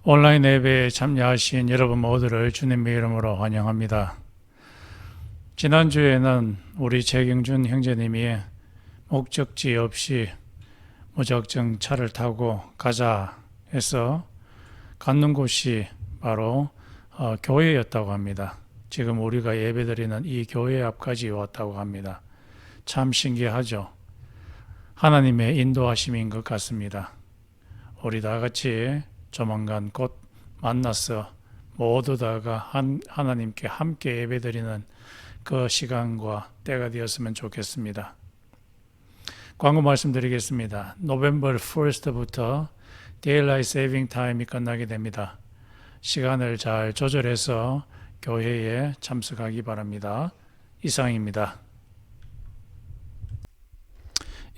온라인 예배에 참여하신 여러분 모두를 주님의 이름으로 환영합니다. 지난주에는 우리 최경준 형제님이 목적지 없이 무작정 차를 타고 가자 해서 갔는 곳이 바로 교회였다고 합니다. 지금 우리가 예배드리는 이 교회 앞까지 왔다고 합니다. 참 신기하죠. 하나님의 인도하심인 것 같습니다. 우리 다 같이 조만간 곧 만나서 모두 다가 하나님께 함께 예배드리는 그 시간과 때가 되었으면 좋겠습니다. 광고 말씀드리겠습니다. November 1st부터 Daylight Saving Time이 끝나게 됩니다. 시간을 잘 조절해서 교회에 참석하기 바랍니다. 이상입니다.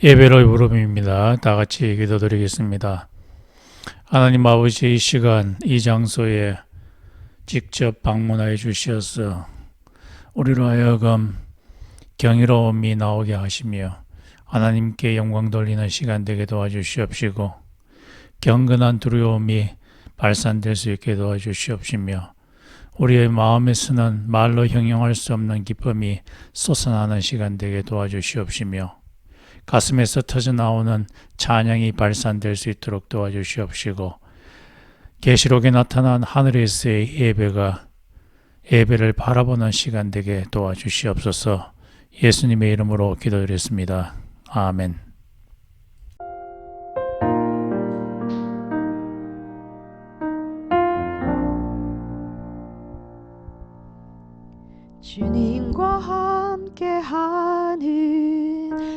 예배로의 부름입니다. 다 같이 기도드리겠습니다. 하나님 아버지, 이 시간 이 장소에 직접 방문하여 주시어서 우리로 하여금 경이로움이 나오게 하시며 하나님께 영광 돌리는 시간 되게 도와주시옵시고 경건한 두려움이 발산될 수 있게 도와주시옵시며 우리의 마음에서는 말로 형용할 수 없는 기쁨이 솟아나는 시간 되게 도와주시옵시며 가슴에서 터져나오는 찬양이 발산될 수 있도록 도와주시옵시고 계시록에 나타난 하늘에서의 예배를 바라보는 시간 되게 도와주시옵소서. 예수님의 이름으로 기도드렸습니다. 아멘. 주님과 함께하는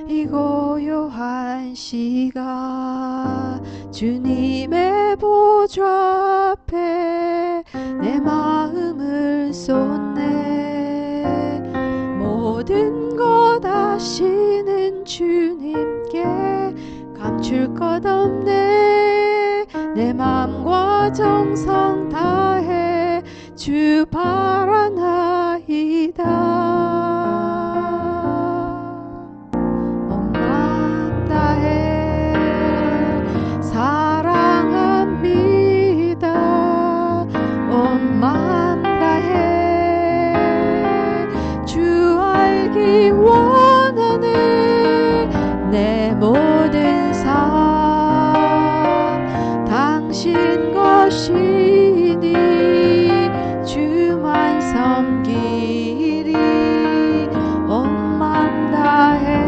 이 고요한 시간 주님의 보좌 앞에 내 마음을 쏟네 모든 것 아시는 주님께 감출 것 없네 내 마음과 정성 다해 주 바라나이다 온 마음 다해 사랑합니다 온 마음 다해 주 알기 원하네 내 모든 삶 당신 것이니 주만 섬기리 온 맘 다해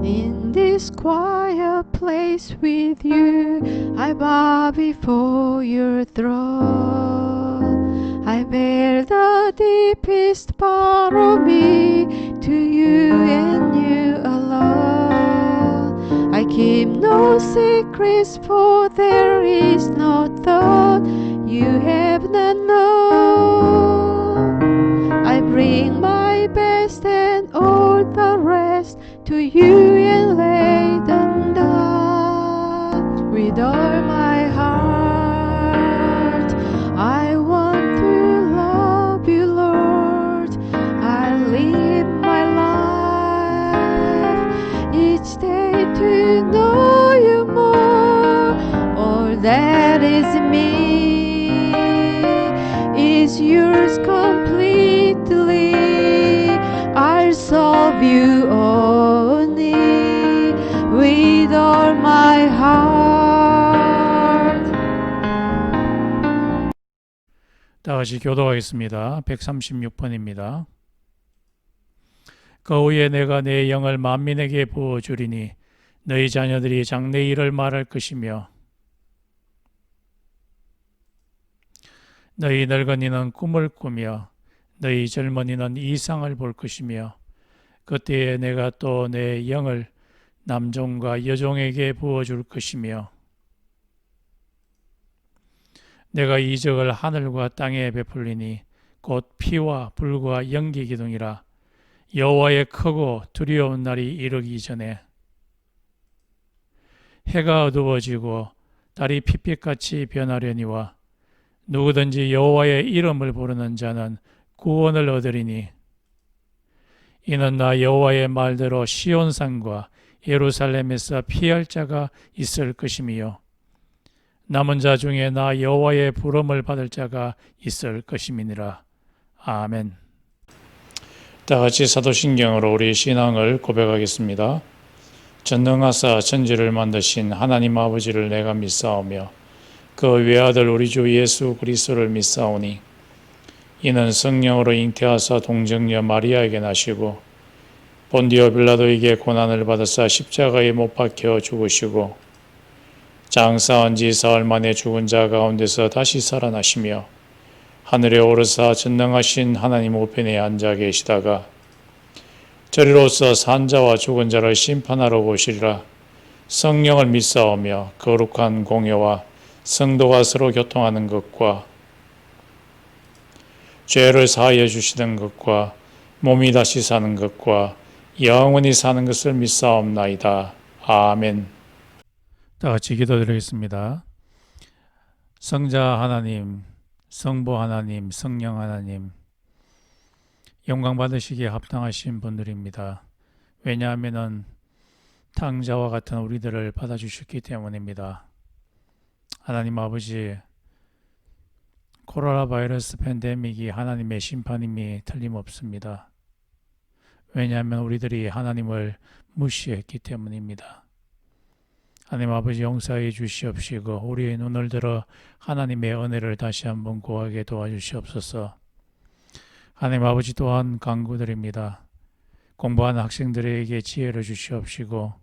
In this this quiet place with you. I bow before your throne. I bear the deepest part of me to you and you alone. I keep no secrets, for there is no thought you have not known. I bring my best and all the rest to you and lay them down. With all my heart, I want to love you, Lord. I live my life each day to know you more. All that is me is yours completely. I'll serve you only with all my heart. 다 같이 교도하겠습니다. 136번입니다. 그 후에 내가 내 영을 만민에게 부어주리니 너희 자녀들이 장래 일을 말할 것이며 너희 늙은이는 꿈을 꾸며 너희 젊은이는 이상을 볼 것이며 그때에 내가 또 내 영을 남종과 여종에게 부어줄 것이며 내가 이적을 하늘과 땅에 베풀리니 곧 피와 불과 연기 기둥이라. 여호와의 크고 두려운 날이 이르기 전에 해가 어두워지고 달이 핏빛같이 변하려니와 누구든지 여호와의 이름을 부르는 자는 구원을 얻으리니 이는 나 여호와의 말대로 시온산과 예루살렘에서 피할 자가 있을 것이며 남은 자 중에 나 여호와의 부름을 받을 자가 있을 것임이니라. 아멘. 다 같이 사도신경으로 우리 신앙을 고백하겠습니다. 전능하사 천지를 만드신 하나님 아버지를 내가 믿사오며 그 외아들 우리 주 예수 그리스도를 믿사오니 이는 성령으로 잉태하사 동정녀 마리아에게 나시고 본디오 빌라도에게 고난을 받으사 십자가에 못 박혀 죽으시고 장사한 지 사흘 만에 죽은 자 가운데서 다시 살아나시며 하늘에 오르사 전능하신 하나님 우편에 앉아 계시다가 저리로서 산자와 죽은 자를 심판하러 오시리라. 성령을 믿사오며 거룩한 공예와 성도가 서로 교통하는 것과 죄를 사하여 주시는 것과 몸이 다시 사는 것과 영원히 사는 것을 믿사옵나이다. 아멘. 다 같이 기도드리겠습니다. 성자 하나님, 성부 하나님, 성령 하나님, 영광 받으시기에 합당하신 분들입니다. 왜냐하면 탕자와 같은 우리들을 받아주셨기 때문입니다. 하나님 아버지, 코로나 바이러스 팬데믹이 하나님의 심판임이 틀림없습니다. 왜냐하면 우리들이 하나님을 무시했기 때문입니다. 하나님 아버지 용서해 주시옵시고 우리의 눈을 들어 하나님의 은혜를 다시 한번 구하게 도와주시옵소서. 하나님 아버지 또한 간구드립니다. 공부하는 학생들에게 지혜를 주시옵시고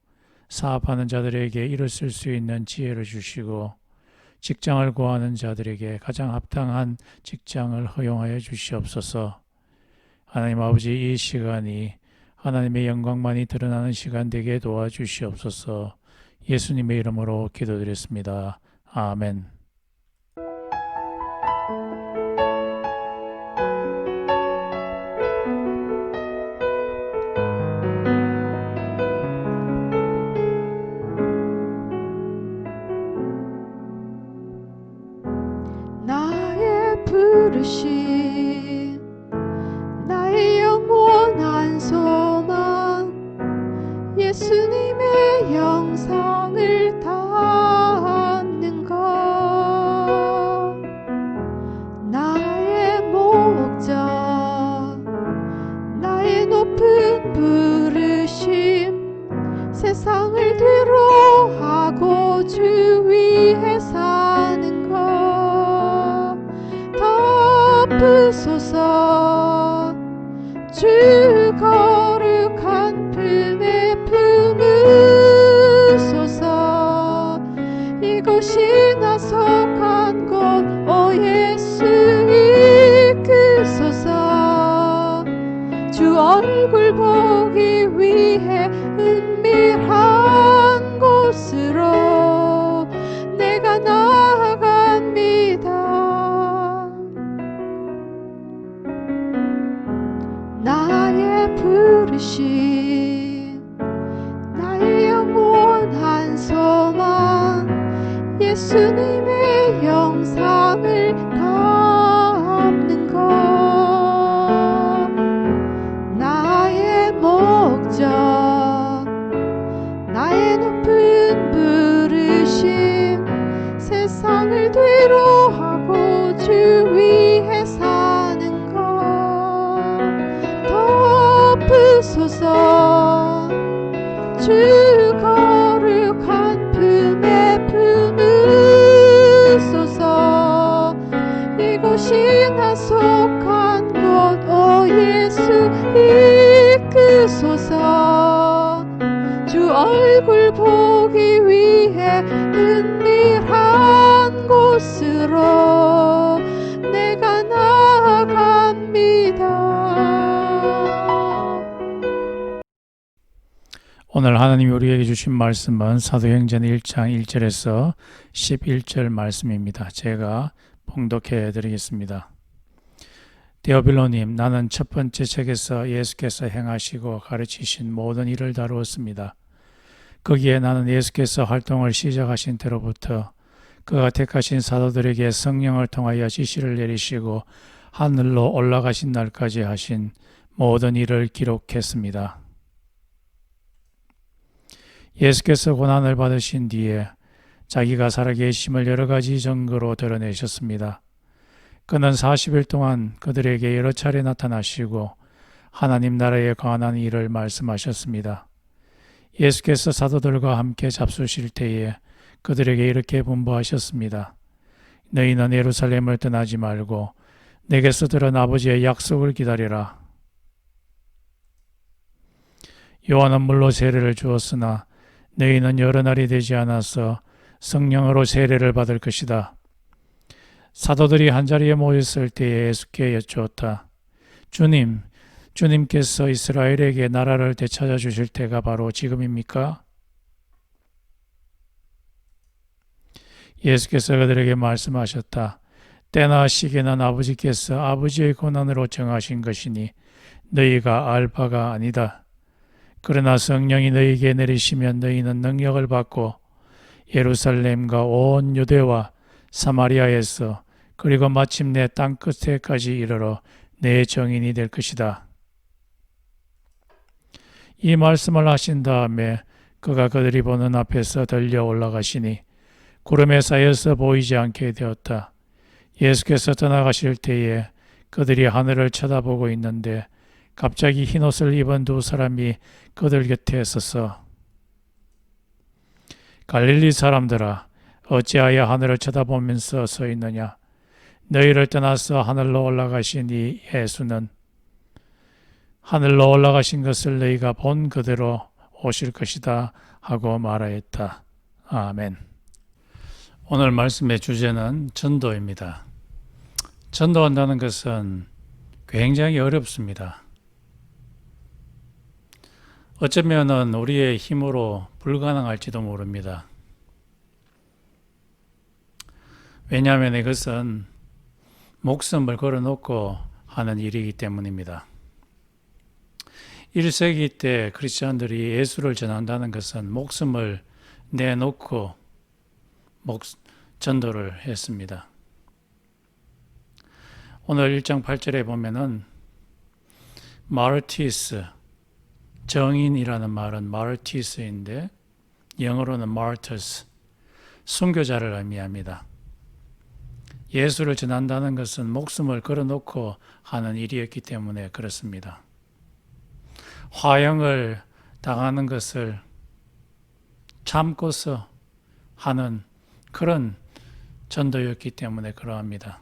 사업하는 자들에게 일을 쓸 수 있는 지혜를 주시고 직장을 구하는 자들에게 가장 합당한 직장을 허용하여 주시옵소서. 하나님 아버지 이 시간이 하나님의 영광만이 드러나는 시간 되게 도와주시옵소서. 예수님의 이름으로 기도드렸습니다. 아멘. 나의 부르심, 나의 영원한 소망, 예수님의 영상을 담는 것. 나의 목적, 나의 높은 부르심, 세상을 뒤로하고 주 위에 사는 것. 덮으소서 주 거룩한 품에 품은 예수님의 영상을 담는 것 나의 목적 나의 높은 부르심 세상을 뒤로하고 주 위에 사는 것 덮으소서 주 거룩한 품에 품으소서 이곳이 나 속한 곳 오 예수 이끄소서 주 얼굴 보기 위해 은밀한 곳으로 내가 나아갑니다. 오늘 하나님이 우리에게 주신 말씀은 사도행전 1장 1절에서 11절 말씀입니다. 제가 봉독해 드리겠습니다. 데오빌로님, 나는 첫 번째 책에서 예수께서 행하시고 가르치신 모든 일을 다루었습니다. 거기에 나는 예수께서 활동을 시작하신 때로부터 그가 택하신 사도들에게 성령을 통하여 지시를 내리시고 하늘로 올라가신 날까지 하신 모든 일을 기록했습니다. 예수께서 고난을 받으신 뒤에 자기가 살아계심을 여러 가지 증거로 드러내셨습니다. 그는 40일 동안 그들에게 여러 차례 나타나시고 하나님 나라에 관한 일을 말씀하셨습니다. 예수께서 사도들과 함께 잡수실 때에 그들에게 이렇게 분부하셨습니다. 너희는 예루살렘을 떠나지 말고 내게서 들은 아버지의 약속을 기다리라. 요한은 물로 세례를 주었으나 너희는 여러 날이 되지 않아서 성령으로 세례를 받을 것이다. 사도들이 한자리에 모였을 때에 예수께 여쭈었다. 주님께서 이스라엘에게 나라를 되찾아 주실 때가 바로 지금입니까? 예수께서 그들에게 말씀하셨다. 때나 시기는 아버지께서 아버지의 권한으로 정하신 것이니 너희가 알 바가 아니다. 그러나 성령이 너희에게 내리시면 너희는 능력을 받고 예루살렘과 온 유대와 사마리아에서 그리고 마침내 땅 끝에까지 이르러 내 정인이 될 것이다. 이 말씀을 하신 다음에 그가 그들이 보는 앞에서 들려 올라가시니 구름에 쌓여서 보이지 않게 되었다. 예수께서 떠나가실 때에 그들이 하늘을 쳐다보고 있는데 갑자기 흰옷을 입은 두 사람이 그들 곁에 서서 갈릴리 사람들아 어찌하여 하늘을 쳐다보면서 서 있느냐 너희를 떠나서 하늘로 올라가신 이 예수는 하늘로 올라가신 것을 너희가 본 그대로 오실 것이다 하고 말하였다. 아멘. 오늘 말씀의 주제는 전도입니다. 전도한다는 것은 굉장히 어렵습니다. 어쩌면 우리의 힘으로 불가능할지도 모릅니다. 왜냐하면 이것은 목숨을 걸어놓고 하는 일이기 때문입니다. 1세기 때 크리스천들이 예수를 전한다는 것은 목숨을 내놓고 전도를 했습니다. 오늘 1장 8절에 보면은 마르티스, 정인이라는 말은 마르티스인데 영어로는 martyrs, 순교자를 의미합니다. 예수를 전한다는 것은 목숨을 걸어놓고 하는 일이었기 때문에 그렇습니다. 화형을 당하는 것을 참고서 하는 그런 전도였기 때문에 그러합니다.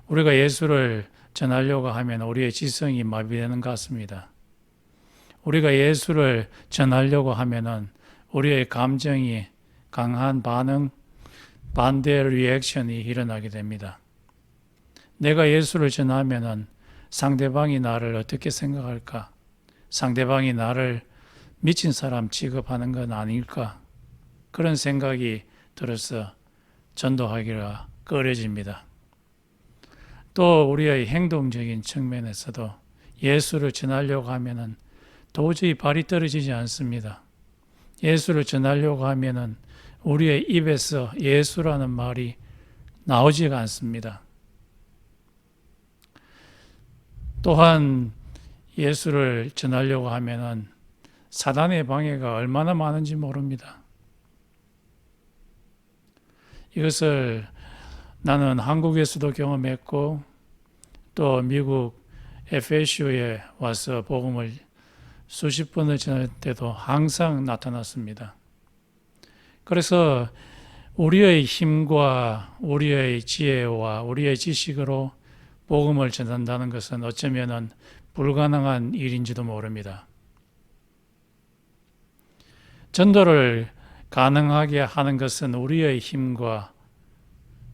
우리가 예수를 전하려고 하면 우리의 지성이 마비되는 것 같습니다. 우리가 예수를 전하려고 하면은 우리의 감정이 강한 반대 리액션이 일어나게 됩니다. 내가 예수를 전하면은 상대방이 나를 어떻게 생각할까? 상대방이 나를 미친 사람 취급하는 건 아닐까? 그런 생각이 들어서 전도하기가 꺼려집니다. 또 우리의 행동적인 측면에서도 예수를 전하려고 하면은 도저히 발이 떨어지지 않습니다. 예수를 전하려고 하면은 우리의 입에서 예수라는 말이 나오지가 않습니다. 또한 예수를 전하려고 하면은 사단의 방해가 얼마나 많은지 모릅니다. 이것을 나는 한국에서도 경험했고 또 미국 FSU에 와서 복음을 수십 번을 전할 때도 항상 나타났습니다. 그래서 우리의 힘과 우리의 지혜와 우리의 지식으로 복음을 전한다는 것은 어쩌면 불가능한 일인지도 모릅니다. 전도를 가능하게 하는 것은 우리의 힘과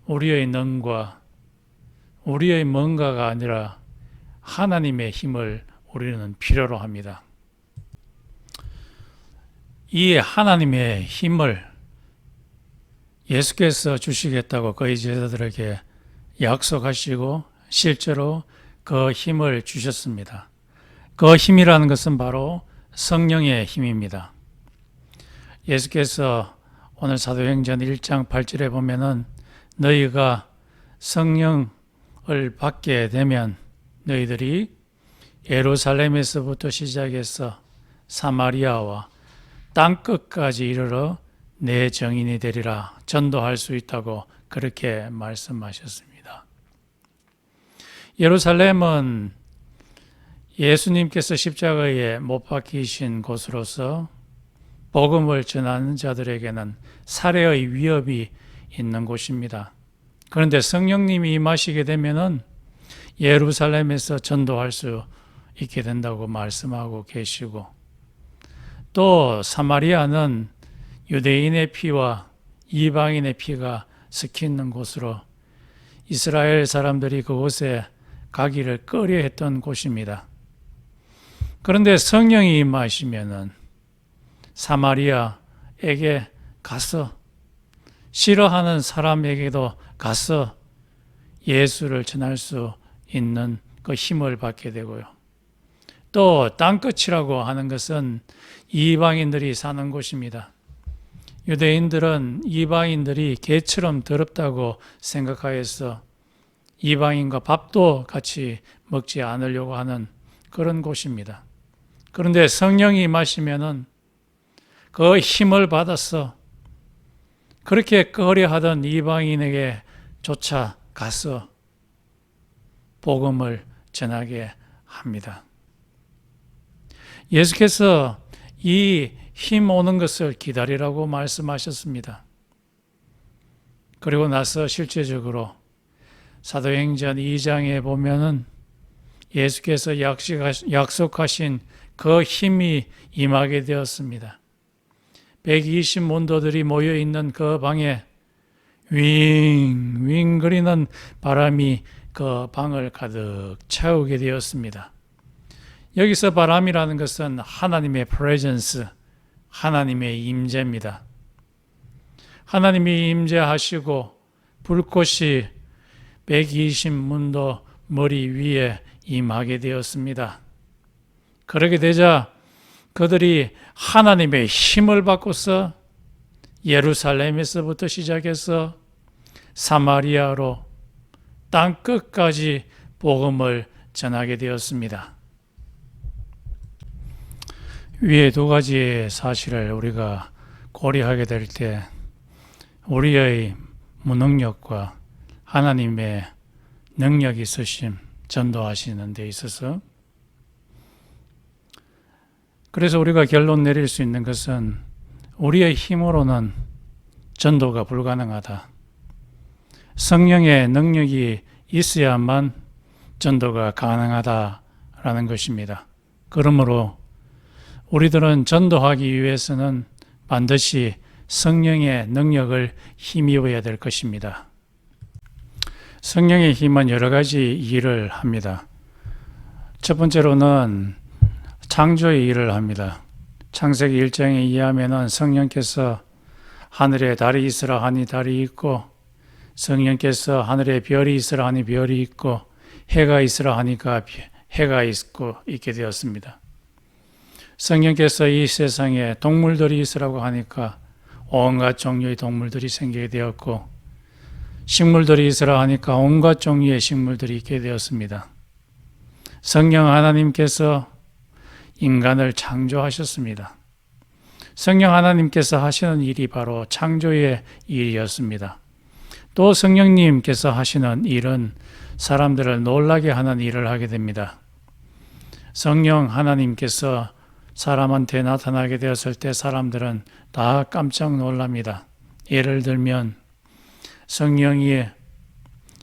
우리의 능과 우리의 뭔가가 아니라 하나님의 힘을 우리는 필요로 합니다. 이 하나님의 힘을 예수께서 주시겠다고 그의 제자들에게 약속하시고 실제로 그 힘을 주셨습니다. 그 힘이라는 것은 바로 성령의 힘입니다. 예수께서 오늘 사도행전 1장 8절에 보면은 너희가 성령을 받게 되면 너희들이 예루살렘에서부터 시작해서 사마리아와 땅끝까지 이르러 내 증인이 되리라 전도할 수 있다고 그렇게 말씀하셨습니다. 예루살렘은 예수님께서 십자가에 못 박히신 곳으로서 복음을 전하는 자들에게는 살해의 위협이 있는 곳입니다. 그런데 성령님이 임하시게 되면은 예루살렘에서 전도할 수 있게 된다고 말씀하고 계시고 또 사마리아는 유대인의 피와 이방인의 피가 섞여 있는 곳으로 이스라엘 사람들이 그곳에 가기를 꺼려했던 곳입니다. 그런데 성령이 임하시면은 사마리아에게 가서 싫어하는 사람에게도 가서 예수를 전할 수 있는 그 힘을 받게 되고요. 또 땅끝이라고 하는 것은 이방인들이 사는 곳입니다. 유대인들은 이방인들이 개처럼 더럽다고 생각하여서 이방인과 밥도 같이 먹지 않으려고 하는 그런 곳입니다. 그런데 성령이 임하시면은 그 힘을 받아서 그렇게 꺼려하던 이방인에게 조차 가서 복음을 전하게 합니다. 예수께서 이 힘 오는 것을 기다리라고 말씀하셨습니다. 그리고 나서 실제적으로 사도행전 2장에 보면은 예수께서 약속하신 그 힘이 임하게 되었습니다. 120문도들이 모여있는 그 방에 윙 거리는 바람이 그 방을 가득 채우게 되었습니다. 여기서 바람이라는 것은 하나님의 프레젠스, 하나님의 임재입니다. 하나님이 임재하시고 불꽃이 120문도 머리 위에 임하게 되었습니다. 그러게 되자 그들이 하나님의 힘을 받고서 예루살렘에서부터 시작해서 사마리아로 땅끝까지 복음을 전하게 되었습니다. 위에 두 가지 사실을 우리가 고려하게 될 때 우리의 무능력과 하나님의 능력이 있으심 전도하시는 데 있어서 그래서 우리가 결론 내릴 수 있는 것은 우리의 힘으로는 전도가 불가능하다. 성령의 능력이 있어야만 전도가 가능하다라는 것입니다. 그러므로 우리들은 전도하기 위해서는 반드시 성령의 능력을 힘입어야 될 것입니다. 성령의 힘은 여러 가지 일을 합니다. 첫 번째로는 창조의 일을 합니다. 창세기 1장에 의하면 성령께서 하늘에 달이 있으라 하니 달이 있고 성령께서 하늘에 별이 있으라 하니 별이 있고 해가 있으라 하니까 해가 있게 되었습니다. 성령께서 이 세상에 동물들이 있으라고 하니까 온갖 종류의 동물들이 생기게 되었고, 식물들이 있으라 하니까 온갖 종류의 식물들이 있게 되었습니다. 성령 하나님께서 인간을 창조하셨습니다. 성령 하나님께서 하시는 일이 바로 창조의 일이었습니다. 또 성령님께서 하시는 일은 사람들을 놀라게 하는 일을 하게 됩니다. 성령 하나님께서 사람한테 나타나게 되었을 때 사람들은 다 깜짝 놀랍니다. 예를 들면 성령이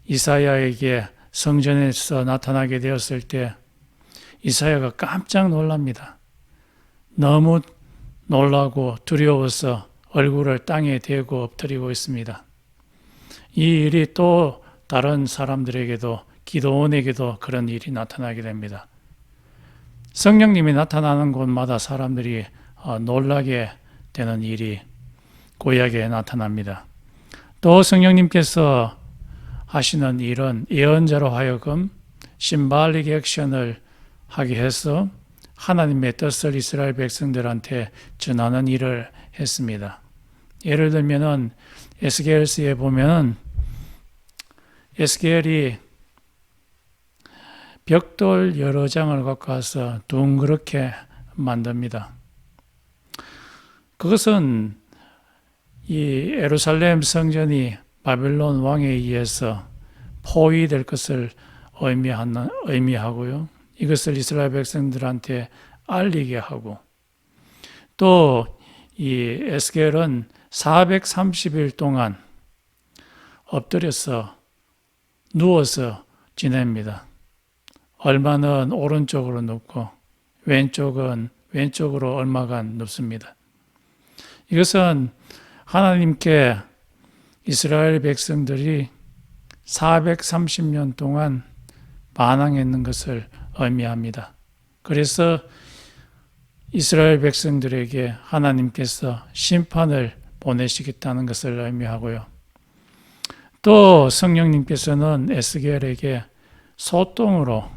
이사야에게 성전에서 나타나게 되었을 때 이사야가 깜짝 놀랍니다. 너무 놀라고 두려워서 얼굴을 땅에 대고 엎드리고 있습니다. 이 일이 또 다른 사람들에게도, 기도원에게도 그런 일이 나타나게 됩니다. 성령님이 나타나는 곳마다 사람들이 놀라게 되는 일이 고약에 나타납니다. 또 성령님께서 하시는 일은 예언자로 하여금 심발릭 액션을 하게 해서 하나님의 뜻을 이스라엘 백성들한테 전하는 일을 했습니다. 예를 들면은 에스겔서에 보면은 에스겔이 벽돌 여러 장을 갖고 와서 둥그렇게 만듭니다. 그것은 이 예루살렘 성전이 바벨론 왕에 의해서 포위될 것을 의미하고요. 이것을 이스라엘 백성들한테 알리게 하고, 또 이 에스겔은 430일 동안 엎드려서 누워서 지냅니다. 얼마는 오른쪽으로 눕고 왼쪽은 왼쪽으로 얼마간 눕습니다. 이것은 하나님께 이스라엘 백성들이 430년 동안 반항했는 것을 의미합니다. 그래서 이스라엘 백성들에게 하나님께서 심판을 보내시겠다는 것을 의미하고요. 또 성령님께서는 에스겔에게 소똥으로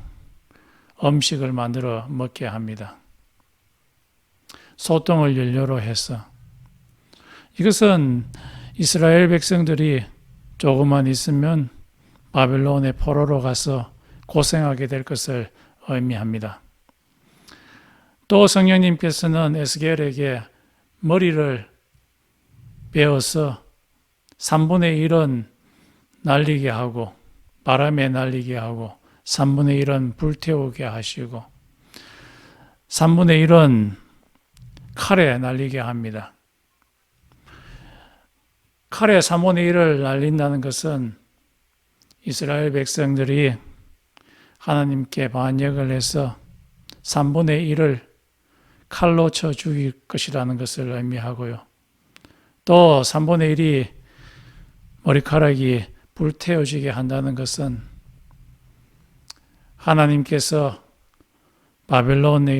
음식을 만들어 먹게 합니다. 소똥을 연료로 해서. 이것은 이스라엘 백성들이 조금만 있으면 바벨론의 포로로 가서 고생하게 될 것을 의미합니다. 또 성령님께서는 에스겔에게 머리를 베어서 3분의 1은 날리게 하고 바람에 날리게 하고 3분의 1은 불태우게 하시고 3분의 1은 칼에 날리게 합니다. 칼에 3분의 1을 날린다는 것은 이스라엘 백성들이 하나님께 반역을 해서 3분의 1을 칼로 쳐 죽일 것이라는 것을 의미하고요. 또 3분의 1이 머리카락이 불태워지게 한다는 것은 하나님께서 바벨론으로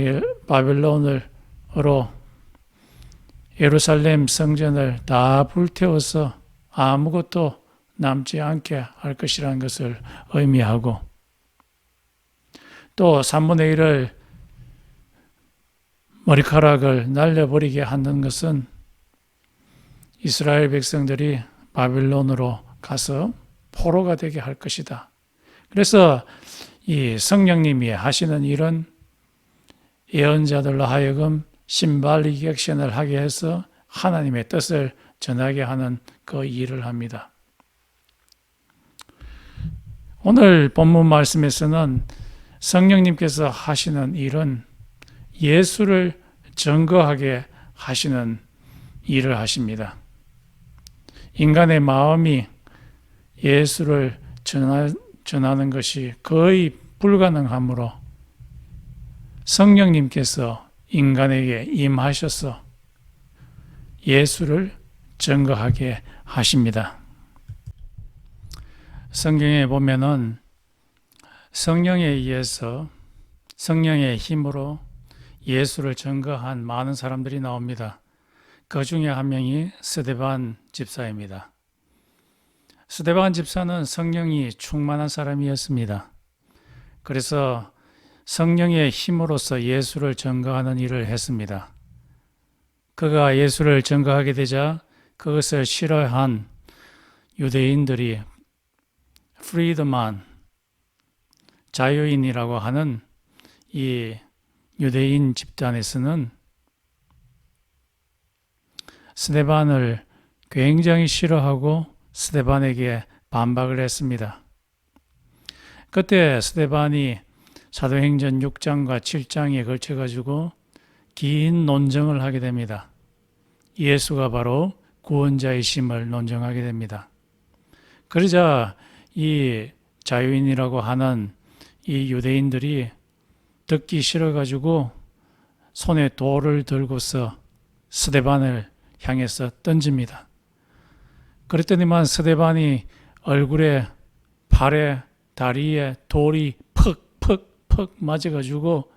예루살렘 성전을 다 불태워서 아무것도 남지 않게 할 것이라는 것을 의미하고, 또 3분의 1을 머리카락을 날려버리게 하는 것은 이스라엘 백성들이 바벨론으로 가서 포로가 되게 할 것이다. 그래서 이 성령님이 하시는 일은 예언자들로 하여금 심발릭 액션을 하게 해서 하나님의 뜻을 전하게 하는 그 일을 합니다. 오늘 본문 말씀에서는 성령님께서 하시는 일은 예수를 증거하게 하시는 일을 하십니다. 인간의 마음이 예수를 전하는 것이 거의 불가능하므로 성령님께서 인간에게 임하셔서 예수를 증거하게 하십니다. 성경에 보면은 성령에 의해서 성령의 힘으로 예수를 증거한 많은 사람들이 나옵니다. 그 중에 한 명이 스데반 집사입니다. 스데반 집사는 성령이 충만한 사람이었습니다. 그래서 성령의 힘으로써 예수를 증거하는 일을 했습니다. 그가 예수를 증거하게 되자 그것을 싫어한 유대인들이 프리드만, 자유인이라고 하는 이 유대인 집단에서는 스데반을 굉장히 싫어하고 스데반에게 반박을 했습니다. 그때 스데반이 사도행전 6장과 7장에 걸쳐가지고 긴 논쟁을 하게 됩니다. 예수가 바로 구원자이심을 논쟁하게 됩니다. 그러자 이 자유인이라고 하는 이 유대인들이 듣기 싫어가지고 손에 돌을 들고서 스데반을 향해서 던집니다. 그랬더니만 스데반이 얼굴에, 팔에, 다리에 돌이 퍽 맞아가지고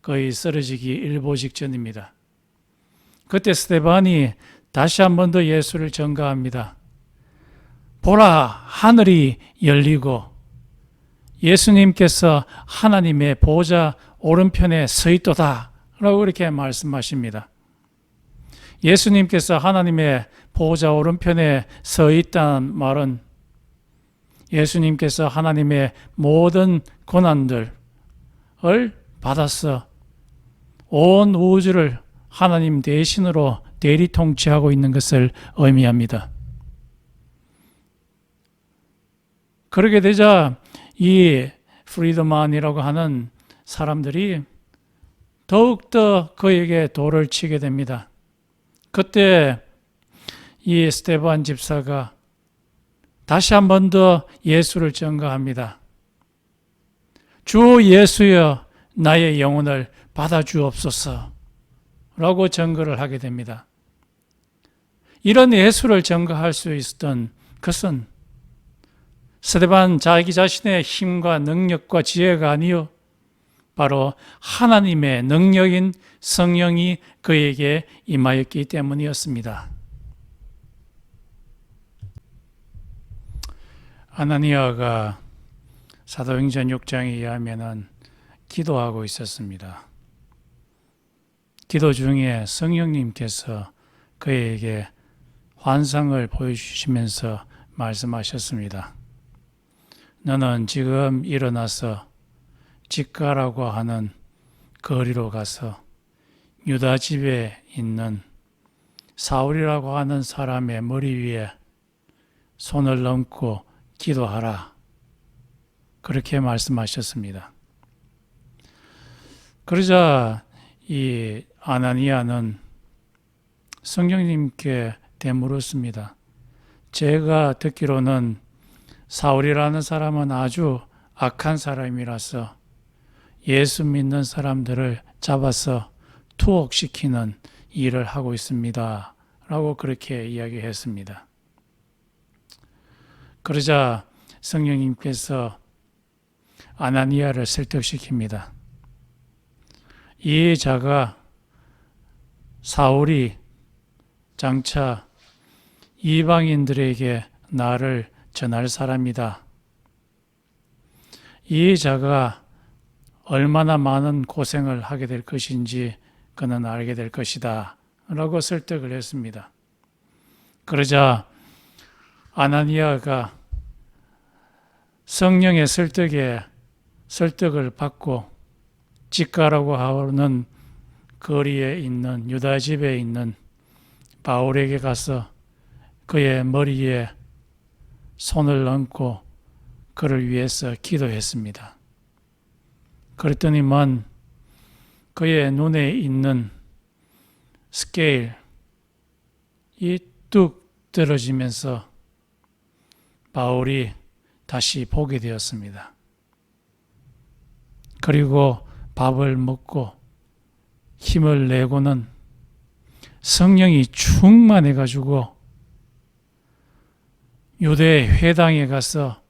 거의 쓰러지기 일보 직전입니다. 그때 스데반이 다시 한 번 더 예수를 전가합니다. 보라, 하늘이 열리고 예수님께서 하나님의 보좌 오른편에 서 있도다 라고 이렇게 말씀하십니다. 예수님께서 하나님의 보좌 오른편에 서 있다는 말은 예수님께서 하나님의 모든 고난들을 받아서 온 우주를 하나님 대신으로 대리 통치하고 있는 것을 의미합니다. 그렇게 되자 이 프리드만이라고 하는 사람들이 더욱더 그에게 돌을 치게 됩니다. 그때 이 스데반 집사가 다시 한 번 더 예수를 전가합니다. 주 예수여, 나의 영혼을 받아주옵소서 라고 전거를 하게 됩니다. 이런 예수를 전가할 수 있었던 것은 스데반 자기 자신의 힘과 능력과 지혜가 아니요 바로 하나님의 능력인 성령이 그에게 임하였기 때문이었습니다. 아나니아가 사도행전 6장에 의하면 기도하고 있었습니다. 기도 중에 성령님께서 그에게 환상을 보여주시면서 말씀하셨습니다. 너는 지금 일어나서 직가라고 하는 거리로 가서 유다 집에 있는 사울이라고 하는 사람의 머리 위에 손을 얹고 기도하라. 그렇게 말씀하셨습니다. 그러자 이 아나니아는 성령님께 되물었습니다. 제가 듣기로는 사울이라는 사람은 아주 악한 사람이라서 예수 믿는 사람들을 잡아서 투옥시키는 일을 하고 있습니다. 라고 그렇게 이야기했습니다. 그러자 성령님께서 아나니아를 설득시킵니다. 이 자가 사울이 장차 이방인들에게 나를 전할 사람이다. 이 자가 얼마나 많은 고생을 하게 될 것인지 그는 알게 될 것이다. 라고 설득을 했습니다. 그러자 아나니아가 성령의 설득을 받고 직가라고 하는 거리에 있는 유다 집에 있는 바울에게 가서 그의 머리에 손을 얹고 그를 위해서 기도했습니다. 그랬더니만 그의 눈에 있는 스케일이 뚝 떨어지면서 바울이 다시 보게 되었습니다. 그리고 밥을 먹고 힘을 내고는 성령이 충만해가지고 유대 회당에 가서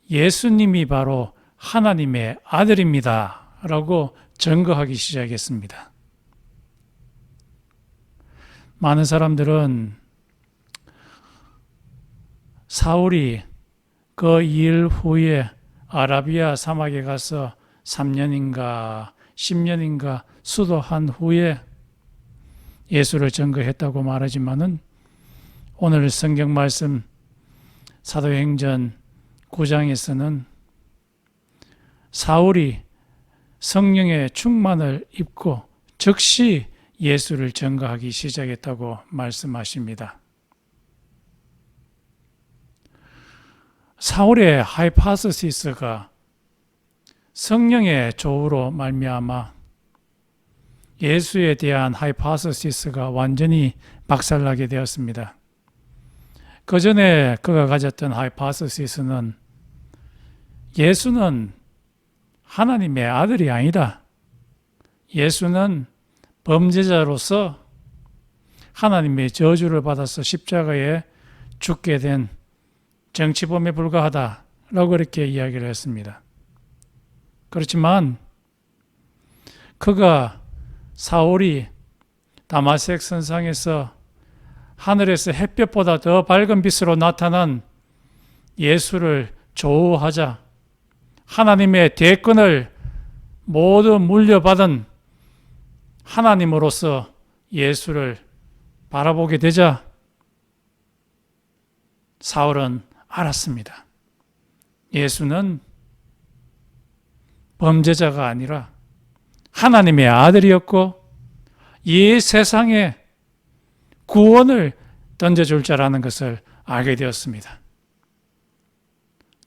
예수님이 바로 하나님의 아들입니다. 라고 증거하기 시작했습니다. 많은 사람들은 사울이 그 일 후에 아라비아 사막에 가서 3년인가 10년인가 수도한 후에 예수를 증거했다고 말하지만은 오늘 성경 말씀 사도행전 9장에서는 사울이 성령의 충만을 입고 즉시 예수를 전가하기 시작했다고 말씀하십니다. 사울의 하이파서시스가 성령의 조우로 말미암아 예수에 대한 하이파서시스가 완전히 박살나게 되었습니다. 그 전에 그가 가졌던 하이파서시스는 예수는 하나님의 아들이 아니다. 예수는 범죄자로서 하나님의 저주를 받아서 십자가에 죽게 된 정치범에 불과하다라고 그렇게 이야기를 했습니다. 그렇지만 그가 사울이 다마색 선상에서 하늘에서 햇볕보다 더 밝은 빛으로 나타난 예수를 조우하자 하나님의 대권을 모두 물려받은 하나님으로서 예수를 바라보게 되자 사울은 알았습니다. 예수는 범죄자가 아니라 하나님의 아들이었고 이 세상에 구원을 던져줄 자라는 것을 알게 되었습니다.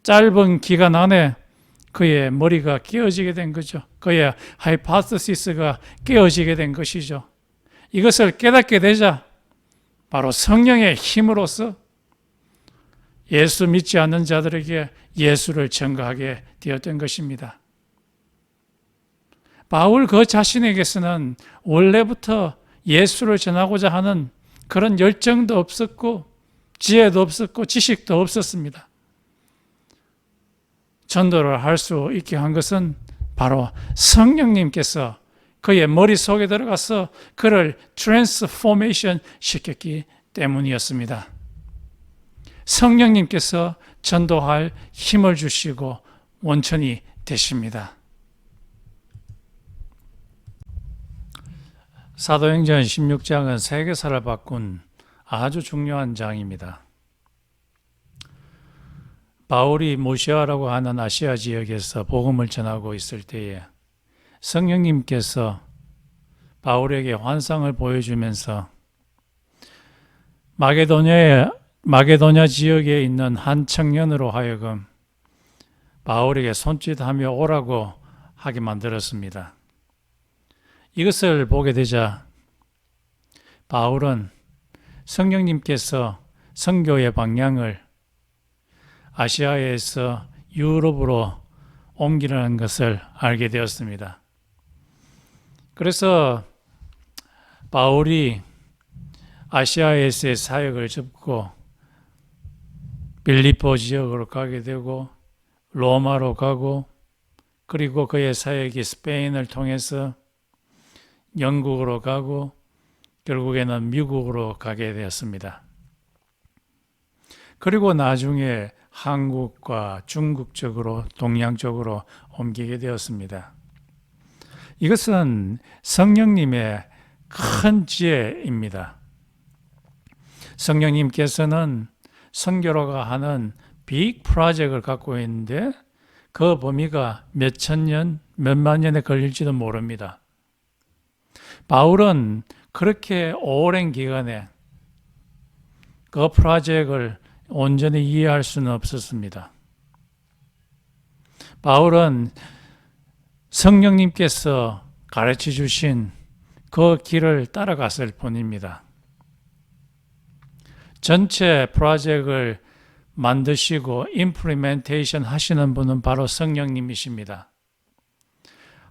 짧은 기간 안에 그의 머리가 깨어지게 된 거죠. 그의 하이파서시스가 깨어지게 된 것이죠. 이것을 깨닫게 되자 바로 성령의 힘으로써 예수 믿지 않는 자들에게 예수를 전가하게 되었던 것입니다. 바울 그 자신에게서는 원래부터 예수를 전하고자 하는 그런 열정도 없었고 지혜도 없었고 지식도 없었습니다. 전도를 할 수 있게 한 것은 바로 성령님께서 그의 머릿속에 들어가서 그를 트랜스포메이션 시켰기 때문이었습니다. 성령님께서 전도할 힘을 주시고 원천이 되십니다. 사도행전 16장은 세계사를 바꾼 아주 중요한 장입니다. 바울이 모시아라고 하는 아시아 지역에서 복음을 전하고 있을 때에 성령님께서 바울에게 환상을 보여주면서 마게도냐 지역에 있는 한 청년으로 하여금 바울에게 손짓하며 오라고 하게 만들었습니다. 이것을 보게 되자 바울은 성령님께서 선교의 방향을 아시아에서 유럽으로 옮기라는 것을 알게 되었습니다. 그래서 바울이 아시아에서의 사역을 접고 빌립보 지역으로 가게 되고 로마로 가고 그리고 그의 사역이 스페인을 통해서 영국으로 가고 결국에는 미국으로 가게 되었습니다. 그리고 나중에 한국과 중국 쪽으로 동양 쪽으로 옮기게 되었습니다. 이것은 성령님의 큰 지혜입니다. 성령님께서는 선교로가 하는 빅 프로젝트를 갖고 있는데 그 범위가 몇천 년, 몇만 년에 걸릴지도 모릅니다. 바울은 그렇게 오랜 기간에 그 프로젝트를 온전히 이해할 수는 없었습니다. 바울은 성령님께서 가르쳐 주신 그 길을 따라갔을 뿐입니다. 전체 프로젝트를 만드시고 임플리멘테이션 하시는 분은 바로 성령님이십니다.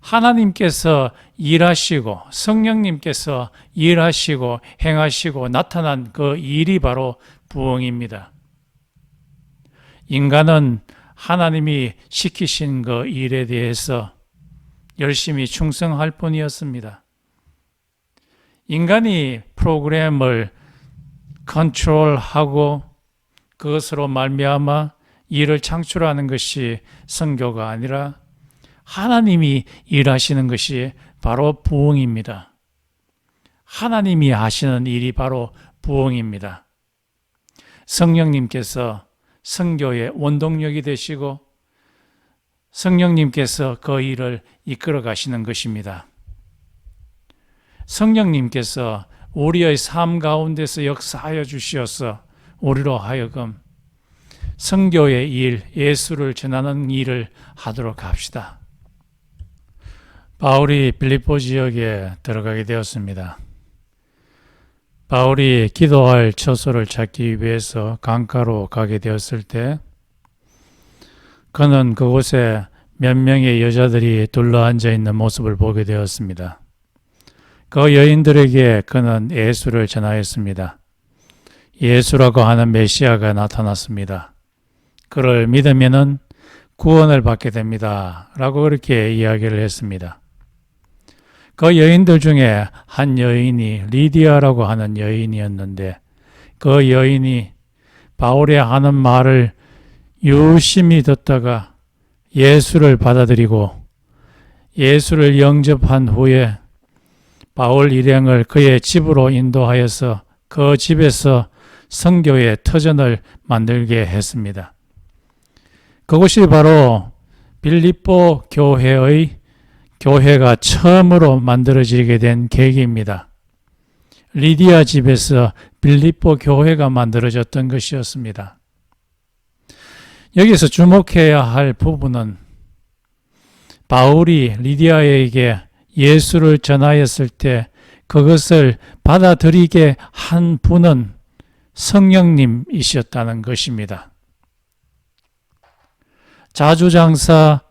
하나님께서 일하시고 성령님께서 일하시고 행하시고 나타난 그 일이 바로 부흥입니다. 인간은 하나님이 시키신 그 일에 대해서 열심히 충성할 뿐이었습니다. 인간이 프로그램을 컨트롤하고 그것으로 말미암아 일을 창출하는 것이 선교가 아니라 하나님이 일하시는 것이 바로 부흥입니다. 하나님이 하시는 일이 바로 부흥입니다. 성령님께서 선교의 원동력이 되시고 성령님께서 그 일을 이끌어 가시는 것입니다. 성령님께서 우리의 삶 가운데서 역사하여 주시어서 우리로 하여금 선교의 일, 예수를 전하는 일을 하도록 합시다. 바울이 빌립보 지역에 들어가게 되었습니다. 바울이 기도할 처소를 찾기 위해서 강가로 가게 되었을 때 그는 그곳에 몇 명의 여자들이 둘러앉아 있는 모습을 보게 되었습니다. 그 여인들에게 그는 예수를 전하였습니다. 예수라고 하는 메시아가 나타났습니다. 그를 믿으면은 구원을 받게 됩니다. 라고 그렇게 이야기를 했습니다. 그 여인들 중에 한 여인이 리디아라고 하는 여인이었는데 그 여인이 바울이 하는 말을 유심히 듣다가 예수를 받아들이고 예수를 영접한 후에 바울 일행을 그의 집으로 인도하여서 그 집에서 선교의 터전을 만들게 했습니다. 그곳이 바로 빌립보 교회가 처음으로 만들어지게 된 계기입니다. 리디아 집에서 빌립보 교회가 만들어졌던 것이었습니다. 여기서 주목해야 할 부분은 바울이 리디아에게 예수를 전하였을 때 그것을 받아들이게 한 분은 성령님이셨다는 것입니다. 자주장사,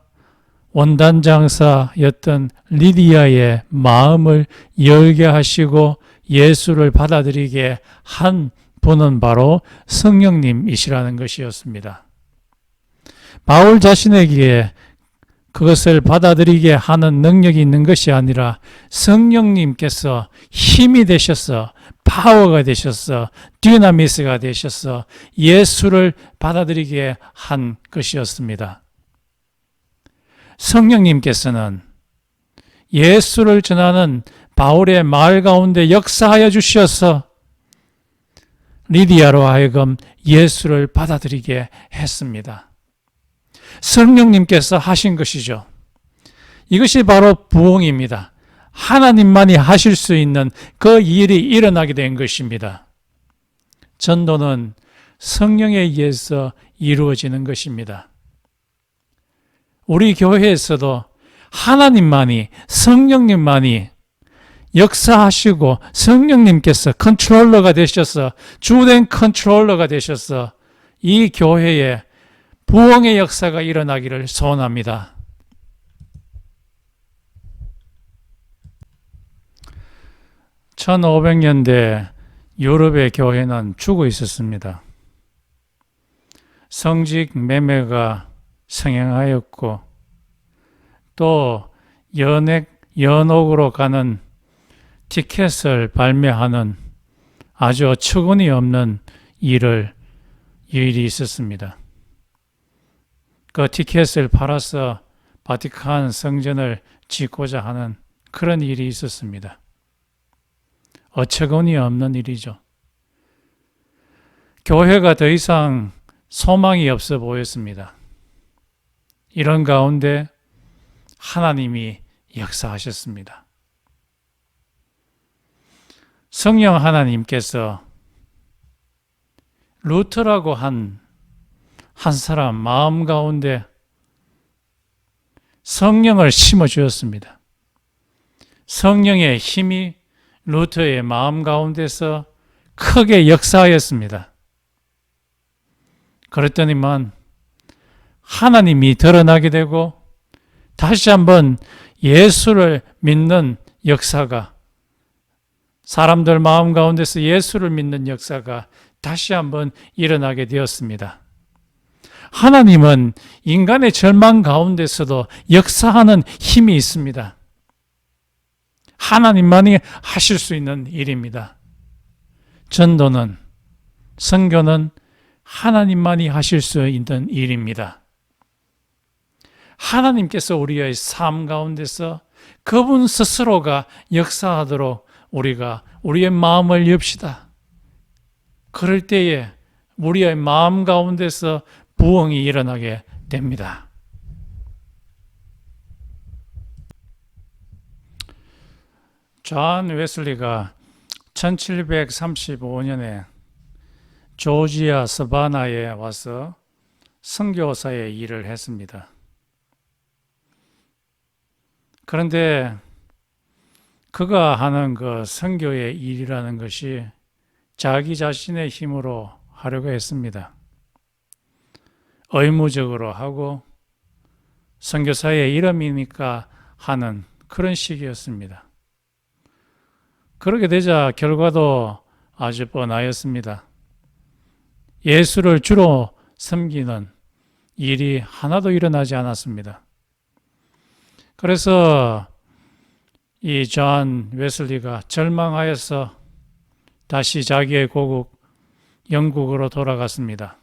원단장사였던 리디아의 마음을 열게 하시고 예수를 받아들이게 한 분은 바로 성령님이시라는 것이었습니다. 바울 자신에게 그것을 받아들이게 하는 능력이 있는 것이 아니라 성령님께서 힘이 되셔서 파워가 되셔서 디나미스가 되셔서 예수를 받아들이게 한 것이었습니다. 성령님께서는 예수를 전하는 바울의 말 가운데 역사하여 주셔서 리디아로 하여금 예수를 받아들이게 했습니다. 성령님께서 하신 것이죠. 이것이 바로 부흥입니다. 하나님만이 하실 수 있는 그 일이 일어나게 된 것입니다. 전도는 성령에 의해서 이루어지는 것입니다. 우리 교회에서도 하나님만이, 성령님만이 역사하시고 성령님께서 컨트롤러가 되셔서, 주된 컨트롤러가 되셔서 이 교회에 부흥의 역사가 일어나기를 소원합니다. (1500년대) 유럽의 교회는 죽어 있었습니다. 성직 매매가 성행하였고 또 연옥으로 가는 티켓을 발매하는 아주 어처구니 없는 일이 있었습니다. 그 티켓을 팔아서 바티칸 성전을 짓고자 하는 그런 일이 있었습니다. 어처구니 없는 일이죠. 교회가 더 이상 소망이 없어 보였습니다. 이런 가운데 하나님이 역사하셨습니다. 성령 하나님께서 루터라고 한 사람 마음 가운데 성령을 심어주었습니다. 성령의 힘이 루터의 마음 가운데서 크게 역사하였습니다. 그랬더니만 하나님이 드러나게 되고 다시 한번 예수를 믿는 역사가, 사람들 마음 가운데서 예수를 믿는 역사가 다시 한번 일어나게 되었습니다. 하나님은 인간의 절망 가운데서도 역사하는 힘이 있습니다. 하나님만이 하실 수 있는 일입니다. 전도는, 선교는 하나님만이 하실 수 있는 일입니다. 하나님께서 우리의 삶 가운데서 그분 스스로가 역사하도록 우리가 우리의 마음을 엽시다. 그럴 때에 우리의 마음 가운데서 부흥이 일어나게 됩니다. 존 웨슬리가 1735년에 조지아 서바나에 와서 선교사의 일을 했습니다. 그런데 그가 하는 그 선교의 일이라는 것이 자기 자신의 힘으로 하려고 했습니다. 의무적으로 하고 선교사의 이름이니까 하는 그런 식이었습니다. 그렇게 되자 결과도 아주 뻔하였습니다. 예수를 주로 섬기는 일이 하나도 일어나지 않았습니다. 그래서 이 존 웨슬리가 절망하여서 다시 자기의 고국 영국으로 돌아갔습니다.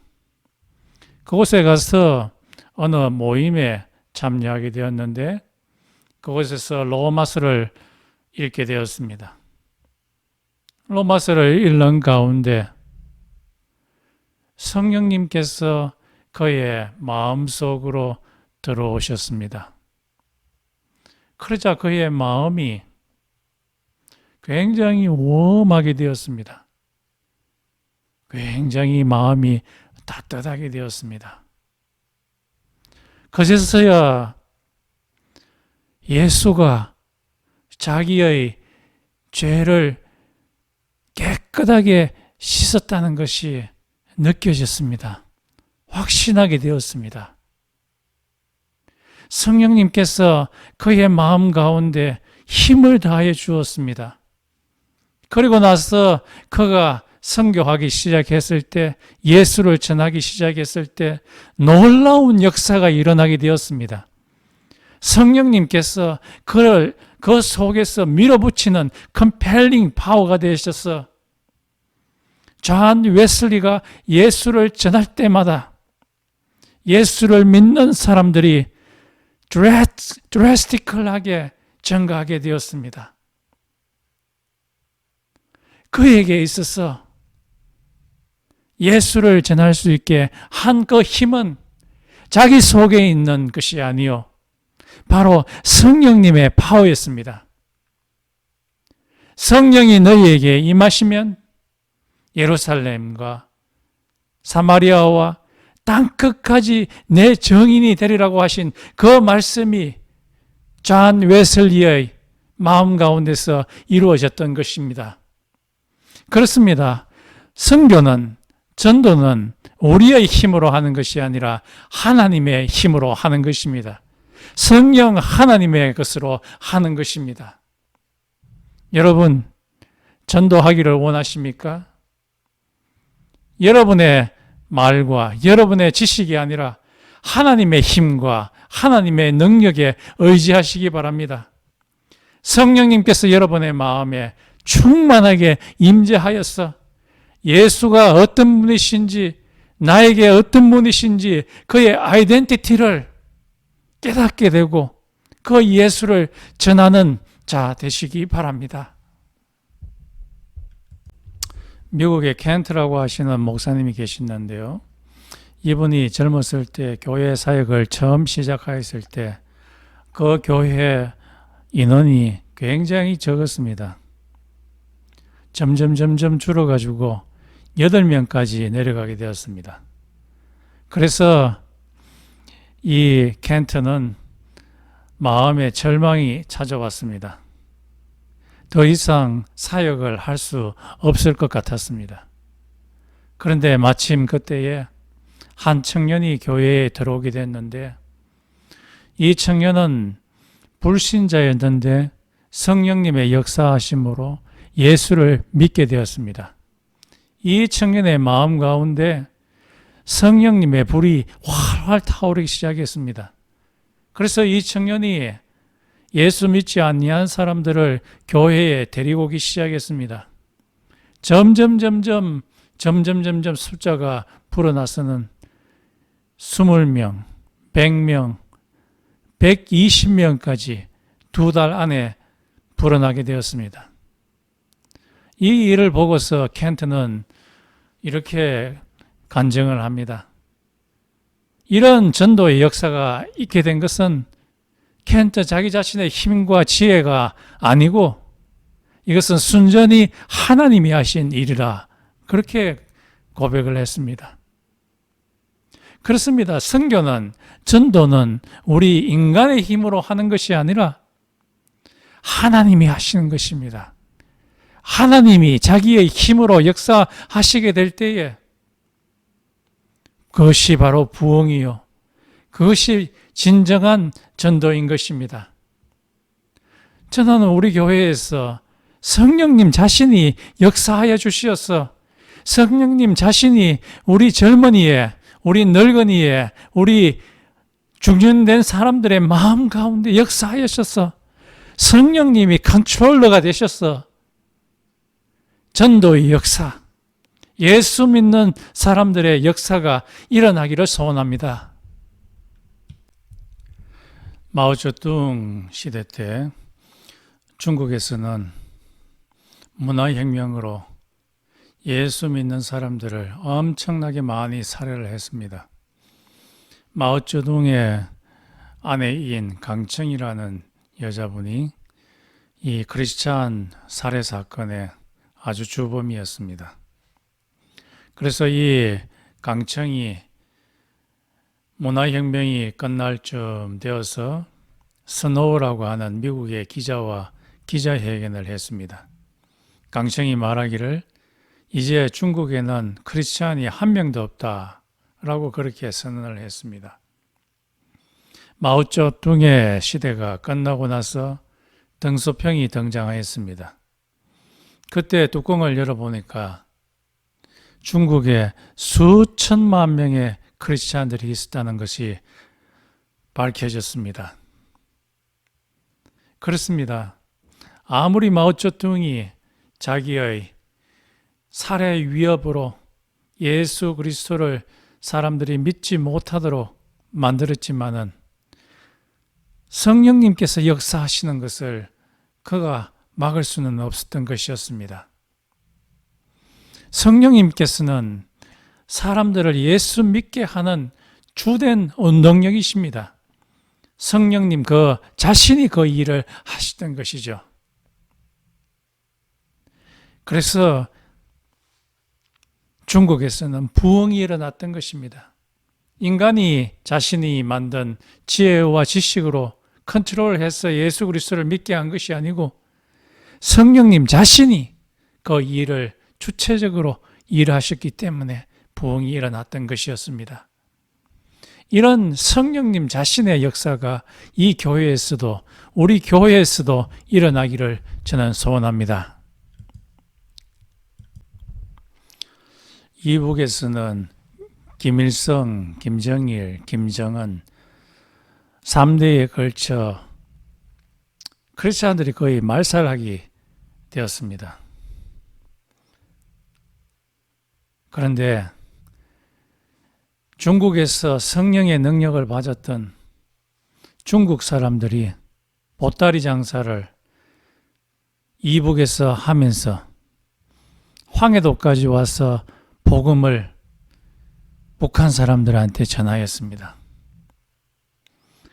그곳에 가서 어느 모임에 참여하게 되었는데 그곳에서 로마서를 읽게 되었습니다. 로마서를 읽는 가운데 성령님께서 그의 마음속으로 들어오셨습니다. 그러자 그의 마음이 굉장히 웜하게 되었습니다. 굉장히 마음이 따뜻하게 되었습니다. 그제서야 예수가 자기의 죄를 깨끗하게 씻었다는 것이 느껴졌습니다. 확신하게 되었습니다. 성령님께서 그의 마음 가운데 힘을 다해 주었습니다. 그리고 나서 그가 선교하기 시작했을 때, 예수를 전하기 시작했을 때 놀라운 역사가 일어나게 되었습니다. 성령님께서 그를 그 속에서 밀어붙이는 컴펠링 파워가 되셔서 존 웨슬리가 예수를 전할 때마다 예수를 믿는 사람들이 드래스티컬하게 증가하게 되었습니다. 그에게 있어서 예수를 전할 수 있게 한 그 힘은 자기 속에 있는 것이 아니요, 바로 성령님의 파워였습니다. 성령이 너희에게 임하시면 예루살렘과 사마리아와 땅끝까지 내 증인이 되리라고 하신 그 말씀이 존 웨슬리의 마음 가운데서 이루어졌던 것입니다. 그렇습니다. 선교는, 전도는 우리의 힘으로 하는 것이 아니라 하나님의 힘으로 하는 것입니다. 성령 하나님의 것으로 하는 것입니다. 여러분, 전도하기를 원하십니까? 여러분의 말과 여러분의 지식이 아니라 하나님의 힘과 하나님의 능력에 의지하시기 바랍니다. 성령님께서 여러분의 마음에 충만하게 임재하여서 예수가 어떤 분이신지, 나에게 어떤 분이신지 그의 아이덴티티를 깨닫게 되고 그 예수를 전하는 자 되시기 바랍니다. 미국의 켄트라고 하시는 목사님이 계시는데요. 이분이 젊었을 때 교회 사역을 처음 시작하였을 때 그 교회 인원이 굉장히 적었습니다. 점점 줄어가지고 8명까지 내려가게 되었습니다. 그래서 이 켄트는 마음에 절망이 찾아왔습니다. 더 이상 사역을 할 수 없을 것 같았습니다. 그런데 마침 그때에 한 청년이 교회에 들어오게 됐는데, 이 청년은 불신자였는데 성령님의 역사하심으로 예수를 믿게 되었습니다. 이 청년의 마음 가운데 성령님의 불이 활활 타오르기 시작했습니다. 그래서 이 청년이 예수 믿지 아니한 사람들을 교회에 데리고 오기 시작했습니다. 점점 숫자가 불어나서는 20명, 100명, 120명까지 2달 안에 불어나게 되었습니다. 이 일을 보고서 켄트는 이렇게 간증을 합니다. 이런 전도의 역사가 있게 된 것은 켄트 자기 자신의 힘과 지혜가 아니고 이것은 순전히 하나님이 하신 일이라 그렇게 고백을 했습니다. 그렇습니다. 선교는, 전도는 우리 인간의 힘으로 하는 것이 아니라 하나님이 하시는 것입니다. 하나님이 자기의 힘으로 역사하시게 될 때에 그것이 바로 부흥이요, 그것이 진정한 전도인 것입니다. 저는 우리 교회에서 성령님 자신이 역사하여 주시어서 성령님 자신이 우리 젊은이에, 우리 늙은이에, 우리 중년된 사람들의 마음 가운데 역사하셔서 성령님이 컨트롤러가 되셔서 전도의 역사, 예수 믿는 사람들의 역사가 일어나기를 소원합니다. 마오쩌둥 시대 때 중국에서는 문화혁명으로 예수 믿는 사람들을 엄청나게 많이 살해를 했습니다. 마오쩌둥의 아내인 강청이라는 여자분이 이 크리스찬 살해 사건의 아주 주범이었습니다. 그래서 이 강청이 문화혁명이 끝날 쯤 되어서 스노우라고 하는 미국의 기자와 기자회견을 했습니다. 강청이 말하기를 이제 중국에는 크리스찬이 한 명도 없다라고 그렇게 선언을 했습니다. 마오쩌둥의 시대가 끝나고 나서 덩소평이 등장했습니다. 그때 뚜껑을 열어보니까 중국에 수천만 명의 크리스찬들이 있었다는 것이 밝혀졌습니다. 그렇습니다. 아무리 마오쩌둥이 자기의 살해 위협으로 예수 그리스도를 사람들이 믿지 못하도록 만들었지만은 성령님께서 역사하시는 것을 그가 막을 수는 없었던 것이었습니다. 성령님께서는 사람들을 예수 믿게 하는 주된 운동력이십니다. 성령님 그 자신이 그 일을 하시던 것이죠. 그래서 중국에서는 부흥이 일어났던 것입니다. 인간이 자신이 만든 지혜와 지식으로 컨트롤해서 예수 그리스도를 믿게 한 것이 아니고 성령님 자신이 그 일을 주체적으로 일하셨기 때문에 부흥이 일어났던 것이었습니다. 이런 성령님 자신의 역사가 이 교회에서도, 우리 교회에서도 일어나기를 저는 소원합니다. 이북에서는 김일성, 김정일, 김정은 3대에 걸쳐 크리스찬들이 거의 말살하게 되었습니다. 그런데 중국에서 성령의 능력을 받았던 중국 사람들이 보따리 장사를 이북에서 하면서 황해도까지 와서 복음을 북한 사람들한테 전하였습니다.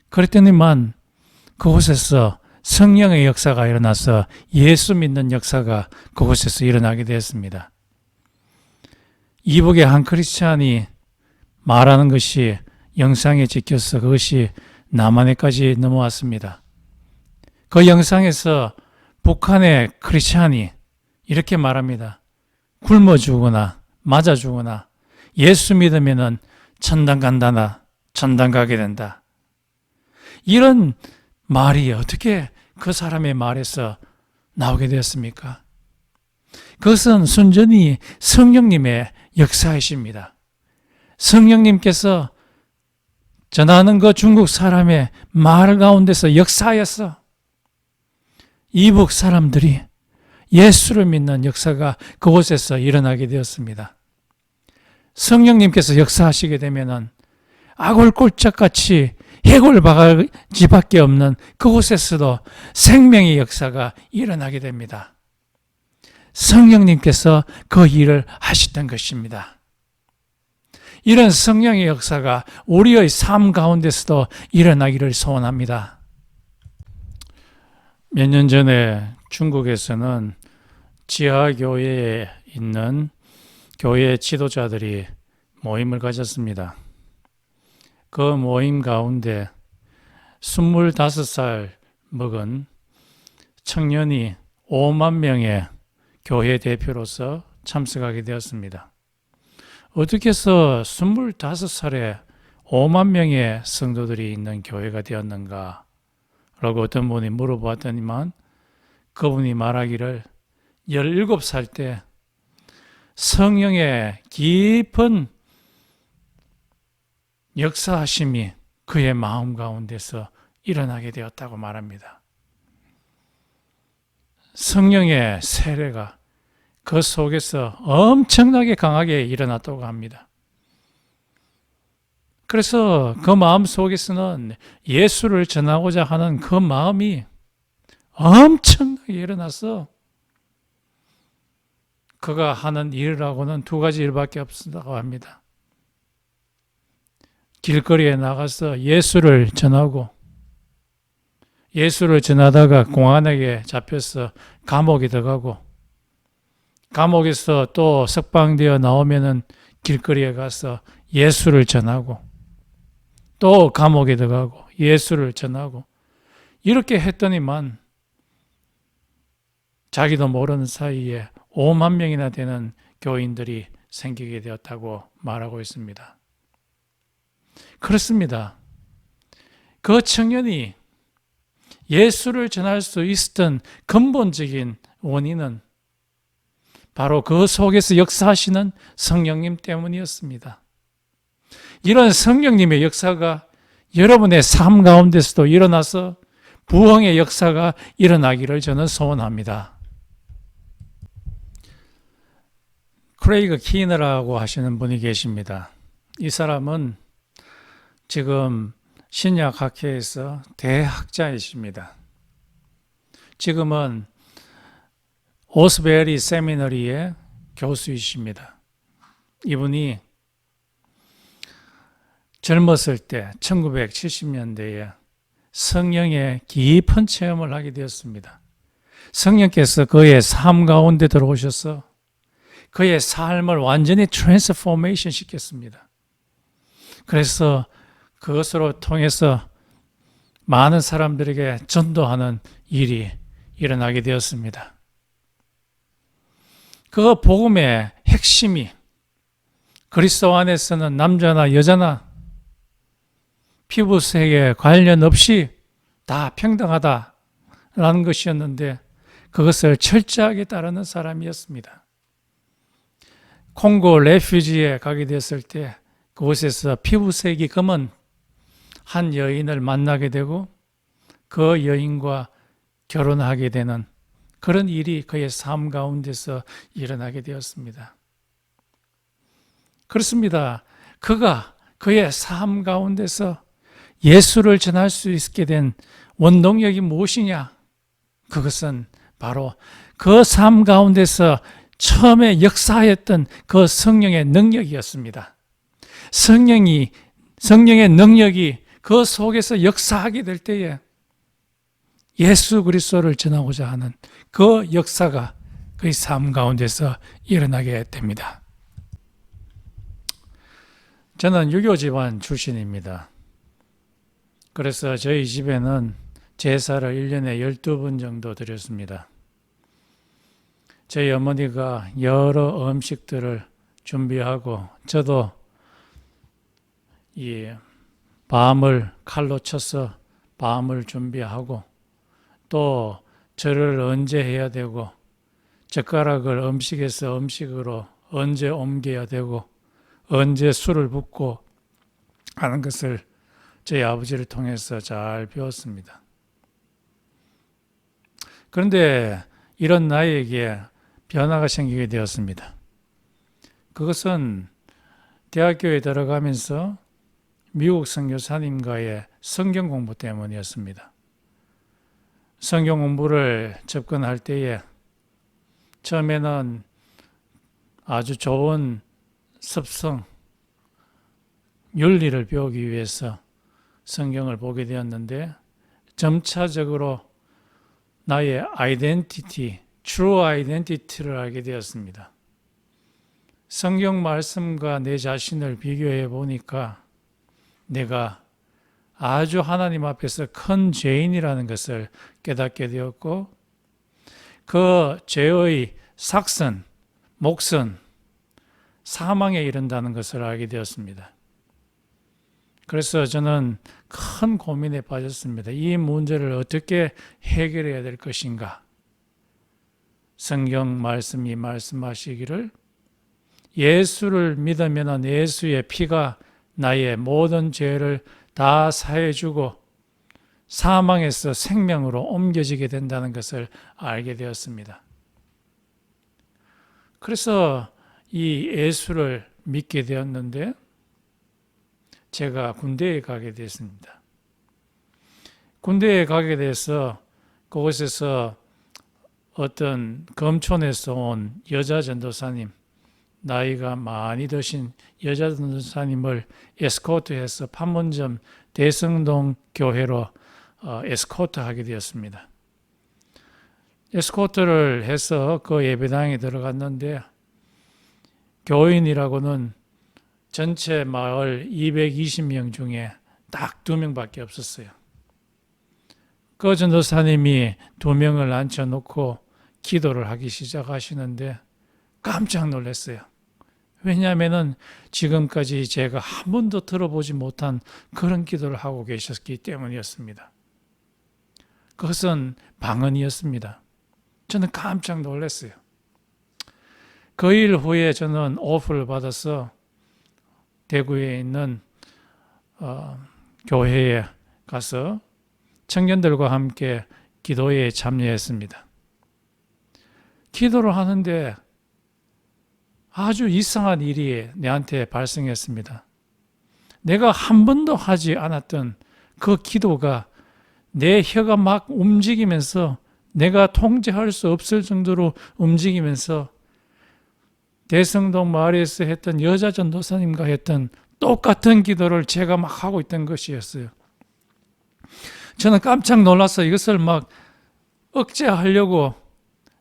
그랬더니만 그곳에서 성령의 역사가 일어나서 예수 믿는 역사가 그곳에서 일어나게 되었습니다. 이북의 한 크리스찬이 말하는 것이 영상에 찍혀서 그것이 남한에까지 넘어왔습니다. 그 영상에서 북한의 크리스찬이 이렇게 말합니다. 굶어 죽거나 맞아 죽거나 예수 믿으면은 천당 간다나 천당 가게 된다. 이런 말이 어떻게 그 사람의 말에서 나오게 되었습니까? 그것은 순전히 성령님의 역사이십니다. 성령님께서 전하는 그 중국 사람의 말 가운데서 역사하여서 이북 사람들이 예수를 믿는 역사가 그곳에서 일어나게 되었습니다. 성령님께서 역사하시게 되면은 아골골짝같이 해골바가지밖에 없는 그곳에서도 생명의 역사가 일어나게 됩니다. 성령님께서 그 일을 하셨던 것입니다. 이런 성령의 역사가 우리의 삶 가운데서도 일어나기를 소원합니다. 몇 년 전에 중국에서는 지하교회에 있는 교회 지도자들이 모임을 가졌습니다. 그 모임 가운데 25살 먹은 청년이 5만 명의 교회 대표로서 참석하게 되었습니다. 어떻게 해서 25살에 5만 명의 성도들이 있는 교회가 되었는가? 라고 어떤 분이 물어보았더니만 그분이 말하기를 17살 때 성령의 깊은 역사하심이 그의 마음 가운데서 일어나게 되었다고 말합니다. 성령의 세례가 그 속에서 엄청나게 강하게 일어났다고 합니다. 그래서 그 마음 속에서는 예수를 전하고자 하는 그 마음이 엄청나게 일어나서 그가 하는 일이라고는 두 가지 일밖에 없다고 합니다. 길거리에 나가서 예수를 전하고, 예수를 전하다가 공안에게 잡혀서 감옥에 들어가고, 감옥에서 또 석방되어 나오면은 길거리에 가서 예수를 전하고, 또 감옥에 들어가고 예수를 전하고, 이렇게 했더니만 자기도 모르는 사이에 5만 명이나 되는 교인들이 생기게 되었다고 말하고 있습니다. 그렇습니다. 그 청년이 예수를 전할 수 있었던 근본적인 원인은 바로 그 속에서 역사하시는 성령님 때문이었습니다. 이런 성령님의 역사가 여러분의 삶 가운데서도 일어나서 부흥의 역사가 일어나기를 저는 소원합니다. 크레이그 키너라고 하시는 분이 계십니다. 이 사람은 지금 신약학회에서 대학자이십니다. 지금은 오스베리 세미너리의 교수이십니다. 이분이 젊었을 때 1970년대에 성령의 깊은 체험을 하게 되었습니다. 성령께서 그의 삶 가운데 들어오셔서 그의 삶을 완전히 트랜스포메이션 시켰습니다. 그래서 그것으로 통해서 많은 사람들에게 전도하는 일이 일어나게 되었습니다. 그 복음의 핵심이 그리스도 안에서는 남자나 여자나 피부색에 관련 없이 다 평등하다라는 것이었는데 그것을 철저하게 따르는 사람이었습니다. 콩고 레퓨지에 가게 됐을 때 그곳에서 피부색이 검은 한 여인을 만나게 되고 그 여인과 결혼하게 되는 그런 일이 그의 삶 가운데서 일어나게 되었습니다. 그렇습니다. 그가 그의 삶 가운데서 예수를 전할 수 있게 된 원동력이 무엇이냐? 그것은 바로 그 삶 가운데서 처음에 역사하였던 그 성령의 능력이었습니다. 성령의 능력이 그 속에서 역사하게 될 때에 예수 그리스도를 전하고자 하는 그 역사가 그의 삶 가운데서 일어나게 됩니다. 저는 유교 집안 출신입니다. 그래서 저희 집에는 제사를 1년에 12번 정도 드렸습니다. 저희 어머니가 여러 음식들을 준비하고 저도 이 밤을 칼로 쳐서 밤을 준비하고 또 절을 언제 해야 되고 젓가락을 음식에서 음식으로 언제 옮겨야 되고 언제 술을 붓고 하는 것을 저희 아버지를 통해서 잘 배웠습니다. 그런데 이런 나에게 변화가 생기게 되었습니다. 그것은 대학교에 들어가면서 미국 선교사님과의 성경 공부 때문이었습니다. 성경 공부를 접근할 때에 처음에는 아주 좋은 습성, 윤리를 배우기 위해서 성경을 보게 되었는데 점차적으로 나의 아이덴티티, true 아이덴티티를 알게 되었습니다. 성경 말씀과 내 자신을 비교해 보니까 내가 아주 하나님 앞에서 큰 죄인이라는 것을 깨닫게 되었고 그 죄의 삭선, 목선, 사망에 이른다는 것을 알게 되었습니다. 그래서 저는 큰 고민에 빠졌습니다. 이 문제를 어떻게 해결해야 될 것인가? 성경 말씀이 말씀하시기를 예수를 믿으면 예수의 피가 나의 모든 죄를 다 사해주고 사망에서 생명으로 옮겨지게 된다는 것을 알게 되었습니다. 그래서 이 예수를 믿게 되었는데 제가 군대에 가게 됐습니다. 군대에 가게 돼서 그곳에서 어떤 검촌에서 온 여자 전도사님, 나이가 많이 드신 여자 전도사님을 에스코트해서 판문점 대성동 교회로 에스코트하게 되었습니다. 에스코트를 해서 그 예배당에 들어갔는데 교인이라고는 전체 마을 220명 중에 딱 2명밖에 없었어요. 그 전도사님이 2명을 앉혀놓고 기도를 하기 시작하시는데 깜짝 놀랐어요. 왜냐하면 지금까지 제가 한 번도 들어보지 못한 그런 기도를 하고 계셨기 때문이었습니다. 그것은 방언이었습니다. 저는 깜짝 놀랐어요. 그 일 후에 저는 오프를 받아서 대구에 있는 교회에 가서 청년들과 함께 기도에 참여했습니다. 기도를 하는데 아주 이상한 일이 내한테 발생했습니다. 내가 한 번도 하지 않았던 그 기도가 내 혀가 막 움직이면서 내가 통제할 수 없을 정도로 움직이면서 대성동 마을에서 했던 여자 전도사님과 했던 똑같은 기도를 제가 막 하고 있던 것이었어요. 저는 깜짝 놀라서 이것을 막 억제하려고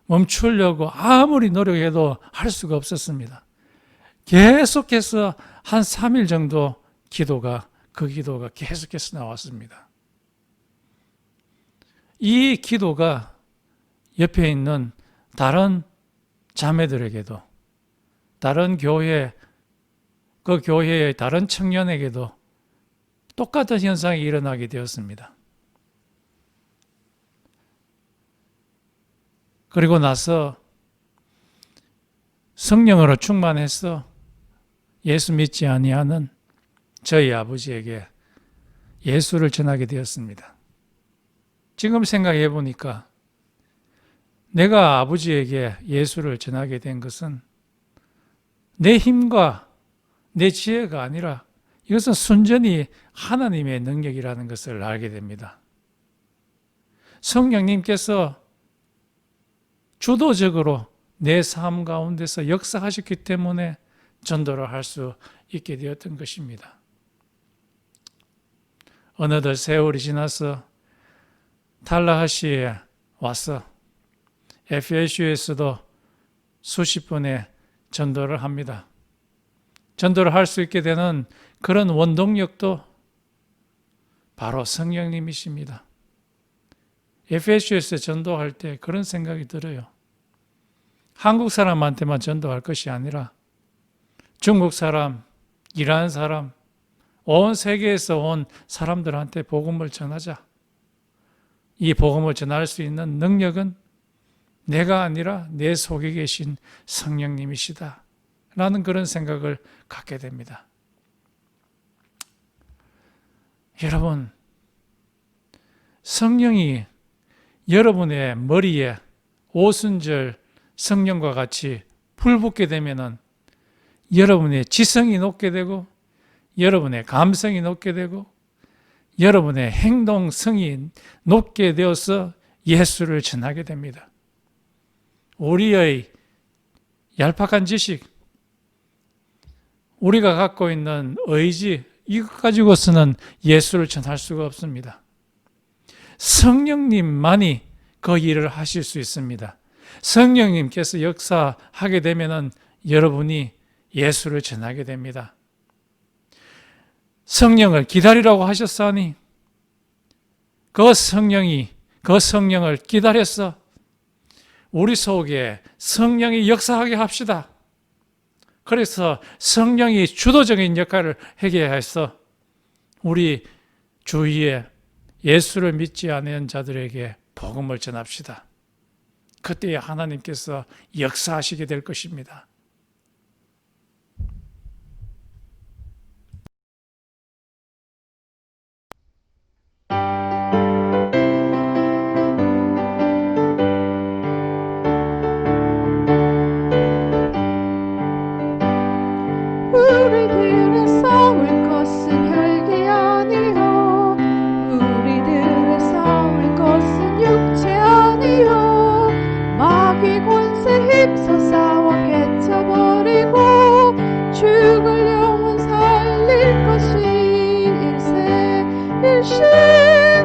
멈추려고 아무리 노력해도 할 수가 없었습니다. 계속해서 한 3일 정도 그 기도가 계속해서 나왔습니다. 이 기도가 옆에 있는 다른 자매들에게도 다른 교회, 그 교회의 다른 청년에게도 똑같은 현상이 일어나게 되었습니다. 그리고 나서 성령으로 충만해서 예수 믿지 아니하는 저희 아버지에게 예수를 전하게 되었습니다. 지금 생각해 보니까 내가 아버지에게 예수를 전하게 된 것은 내 힘과 내 지혜가 아니라 이것은 순전히 하나님의 능력이라는 것을 알게 됩니다. 성령님께서 주도적으로 내 삶 가운데서 역사하셨기 때문에 전도를 할 수 있게 되었던 것입니다. 어느덧 세월이 지나서 탈라하시에 와서 FSU에서도 수십 번의 전도를 합니다. 전도를 할 수 있게 되는 그런 원동력도 바로 성령님이십니다. FSU에서 전도할 때 그런 생각이 들어요. 한국 사람한테만 전도할 것이 아니라 중국 사람, 이란 사람, 온 세계에서 온 사람들한테 복음을 전하자. 이 복음을 전할 수 있는 능력은 내가 아니라 내 속에 계신 성령님이시다. 라는 그런 생각을 갖게 됩니다. 여러분, 성령이 여러분의 머리에 오순절 성령과 같이 불붙게 되면은 여러분의 지성이 높게 되고 여러분의 감성이 높게 되고 여러분의 행동성이 높게 되어서 예수를 전하게 됩니다. 우리의 얄팍한 지식, 우리가 갖고 있는 의지, 이것 가지고서는 예수를 전할 수가 없습니다. 성령님만이 그 일을 하실 수 있습니다. 성령님께서 역사하게 되면은 여러분이 예수를 전하게 됩니다. 성령을 기다리라고 하셨사니 그 성령을 기다려서 우리 속에 성령이 역사하게 합시다. 그래서 성령이 주도적인 역할을 하게 해서 우리 주위에 예수를 믿지 않는 자들에게 복음을 전합시다. 그때 하나님께서 역사하시게 될 것입니다. 우리들의 싸울 것은 혈기 아니요 우리들의 싸울 것은 육체 아니요 마귀 권세 힘써 싸워 깨쳐버리고 죽을 영혼 살릴 것이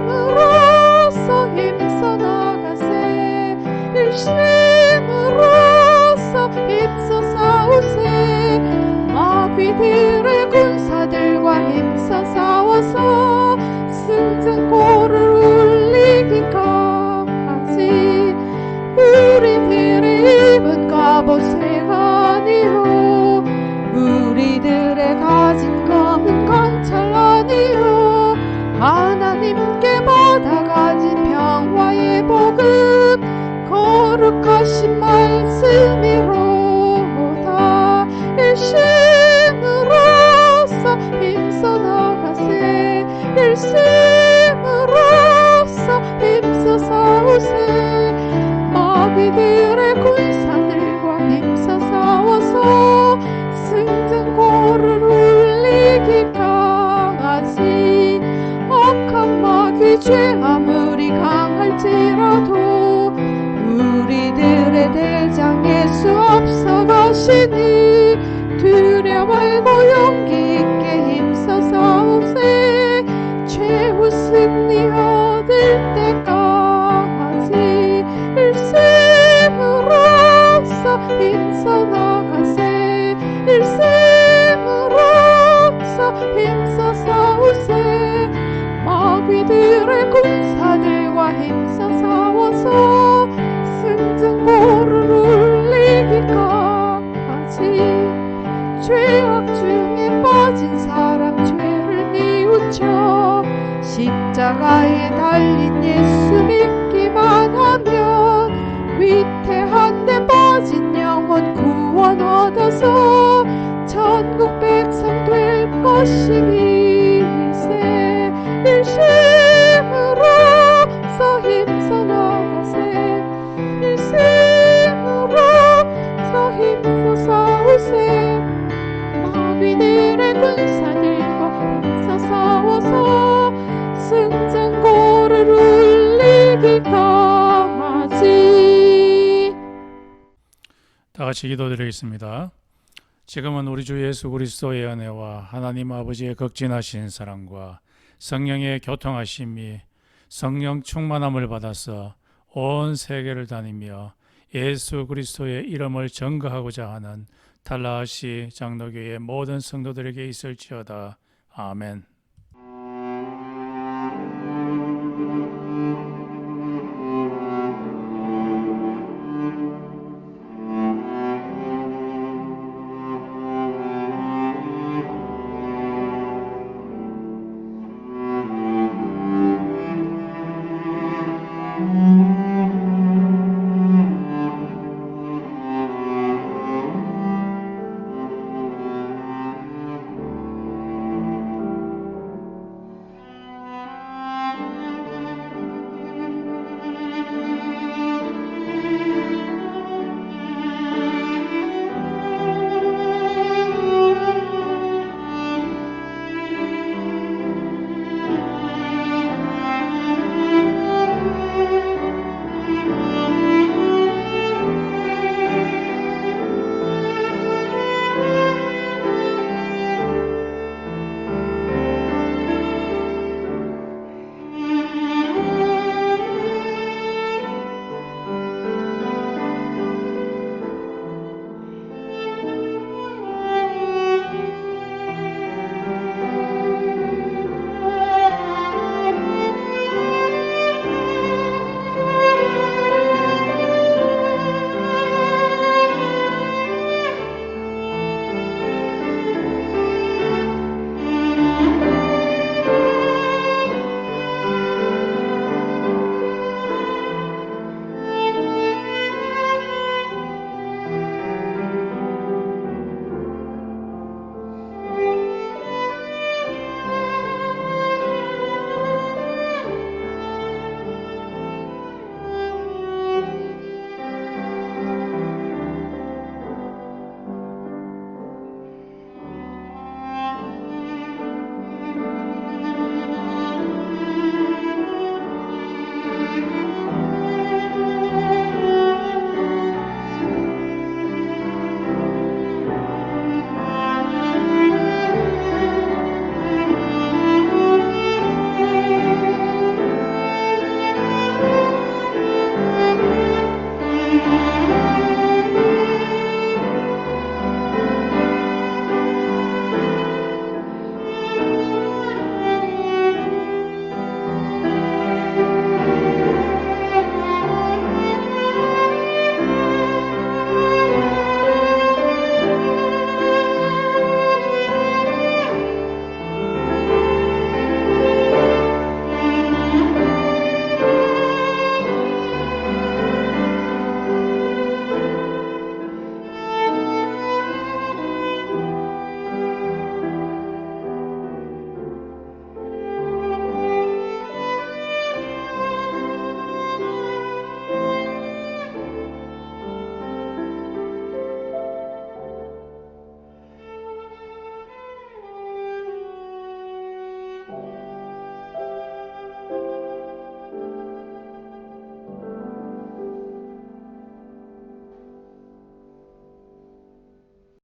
일심으로써 힘써 나가세 일심으로써 힘써 싸우세 마귀들의 군사들과 힘써 싸워서 승전고를 울리기까지 우리들의 입은 갑옷의 아니요 우리들의 가진 검은 관찰 아니요 하나님께 받아가진 평화의 복음 거룩하신 말씀이로다 일심으로써 힘써 나가세 일심으로써 힘써 싸우세 마귀들의 군사들과 힘써 싸워서 승전고를 울리기까지 악한 마귀 죄 아무리 강할지라도 우리들의 대장 예수 앞서가시니 두려 말고 용기 있게 힘써 싸우세 최후 승리 얻을 때까지 일심으로써 힘써 나가세 일심으로써 힘써 싸우세 마귀들의 군사들과 힘써 싸워서 승전고를 울리기까지 죄악 중에 빠진 사람 죄를 뉘우쳐 십자가에 달린 예수 믿기만 하면 위태한 데 빠진 영혼 구원 얻어서 천국 백성 될 것이기세 일심으로써 힘써 나가세 일심으로써 힘써 싸우세 마귀들의 군사들과 힘써 싸워서 승전고를 울리기까지. 다 같이 기도드리겠습니다. 지금은 우리 주 예수 그리스도의 은혜와 하나님 아버지의 극진하신 사랑과 성령의 교통하심이 성령 충만함을 받아서 온 세계를 다니며 예수 그리스도의 이름을 전거하고자 하는 달라시 장로교의 모든 성도들에게 있을지어다. 아멘.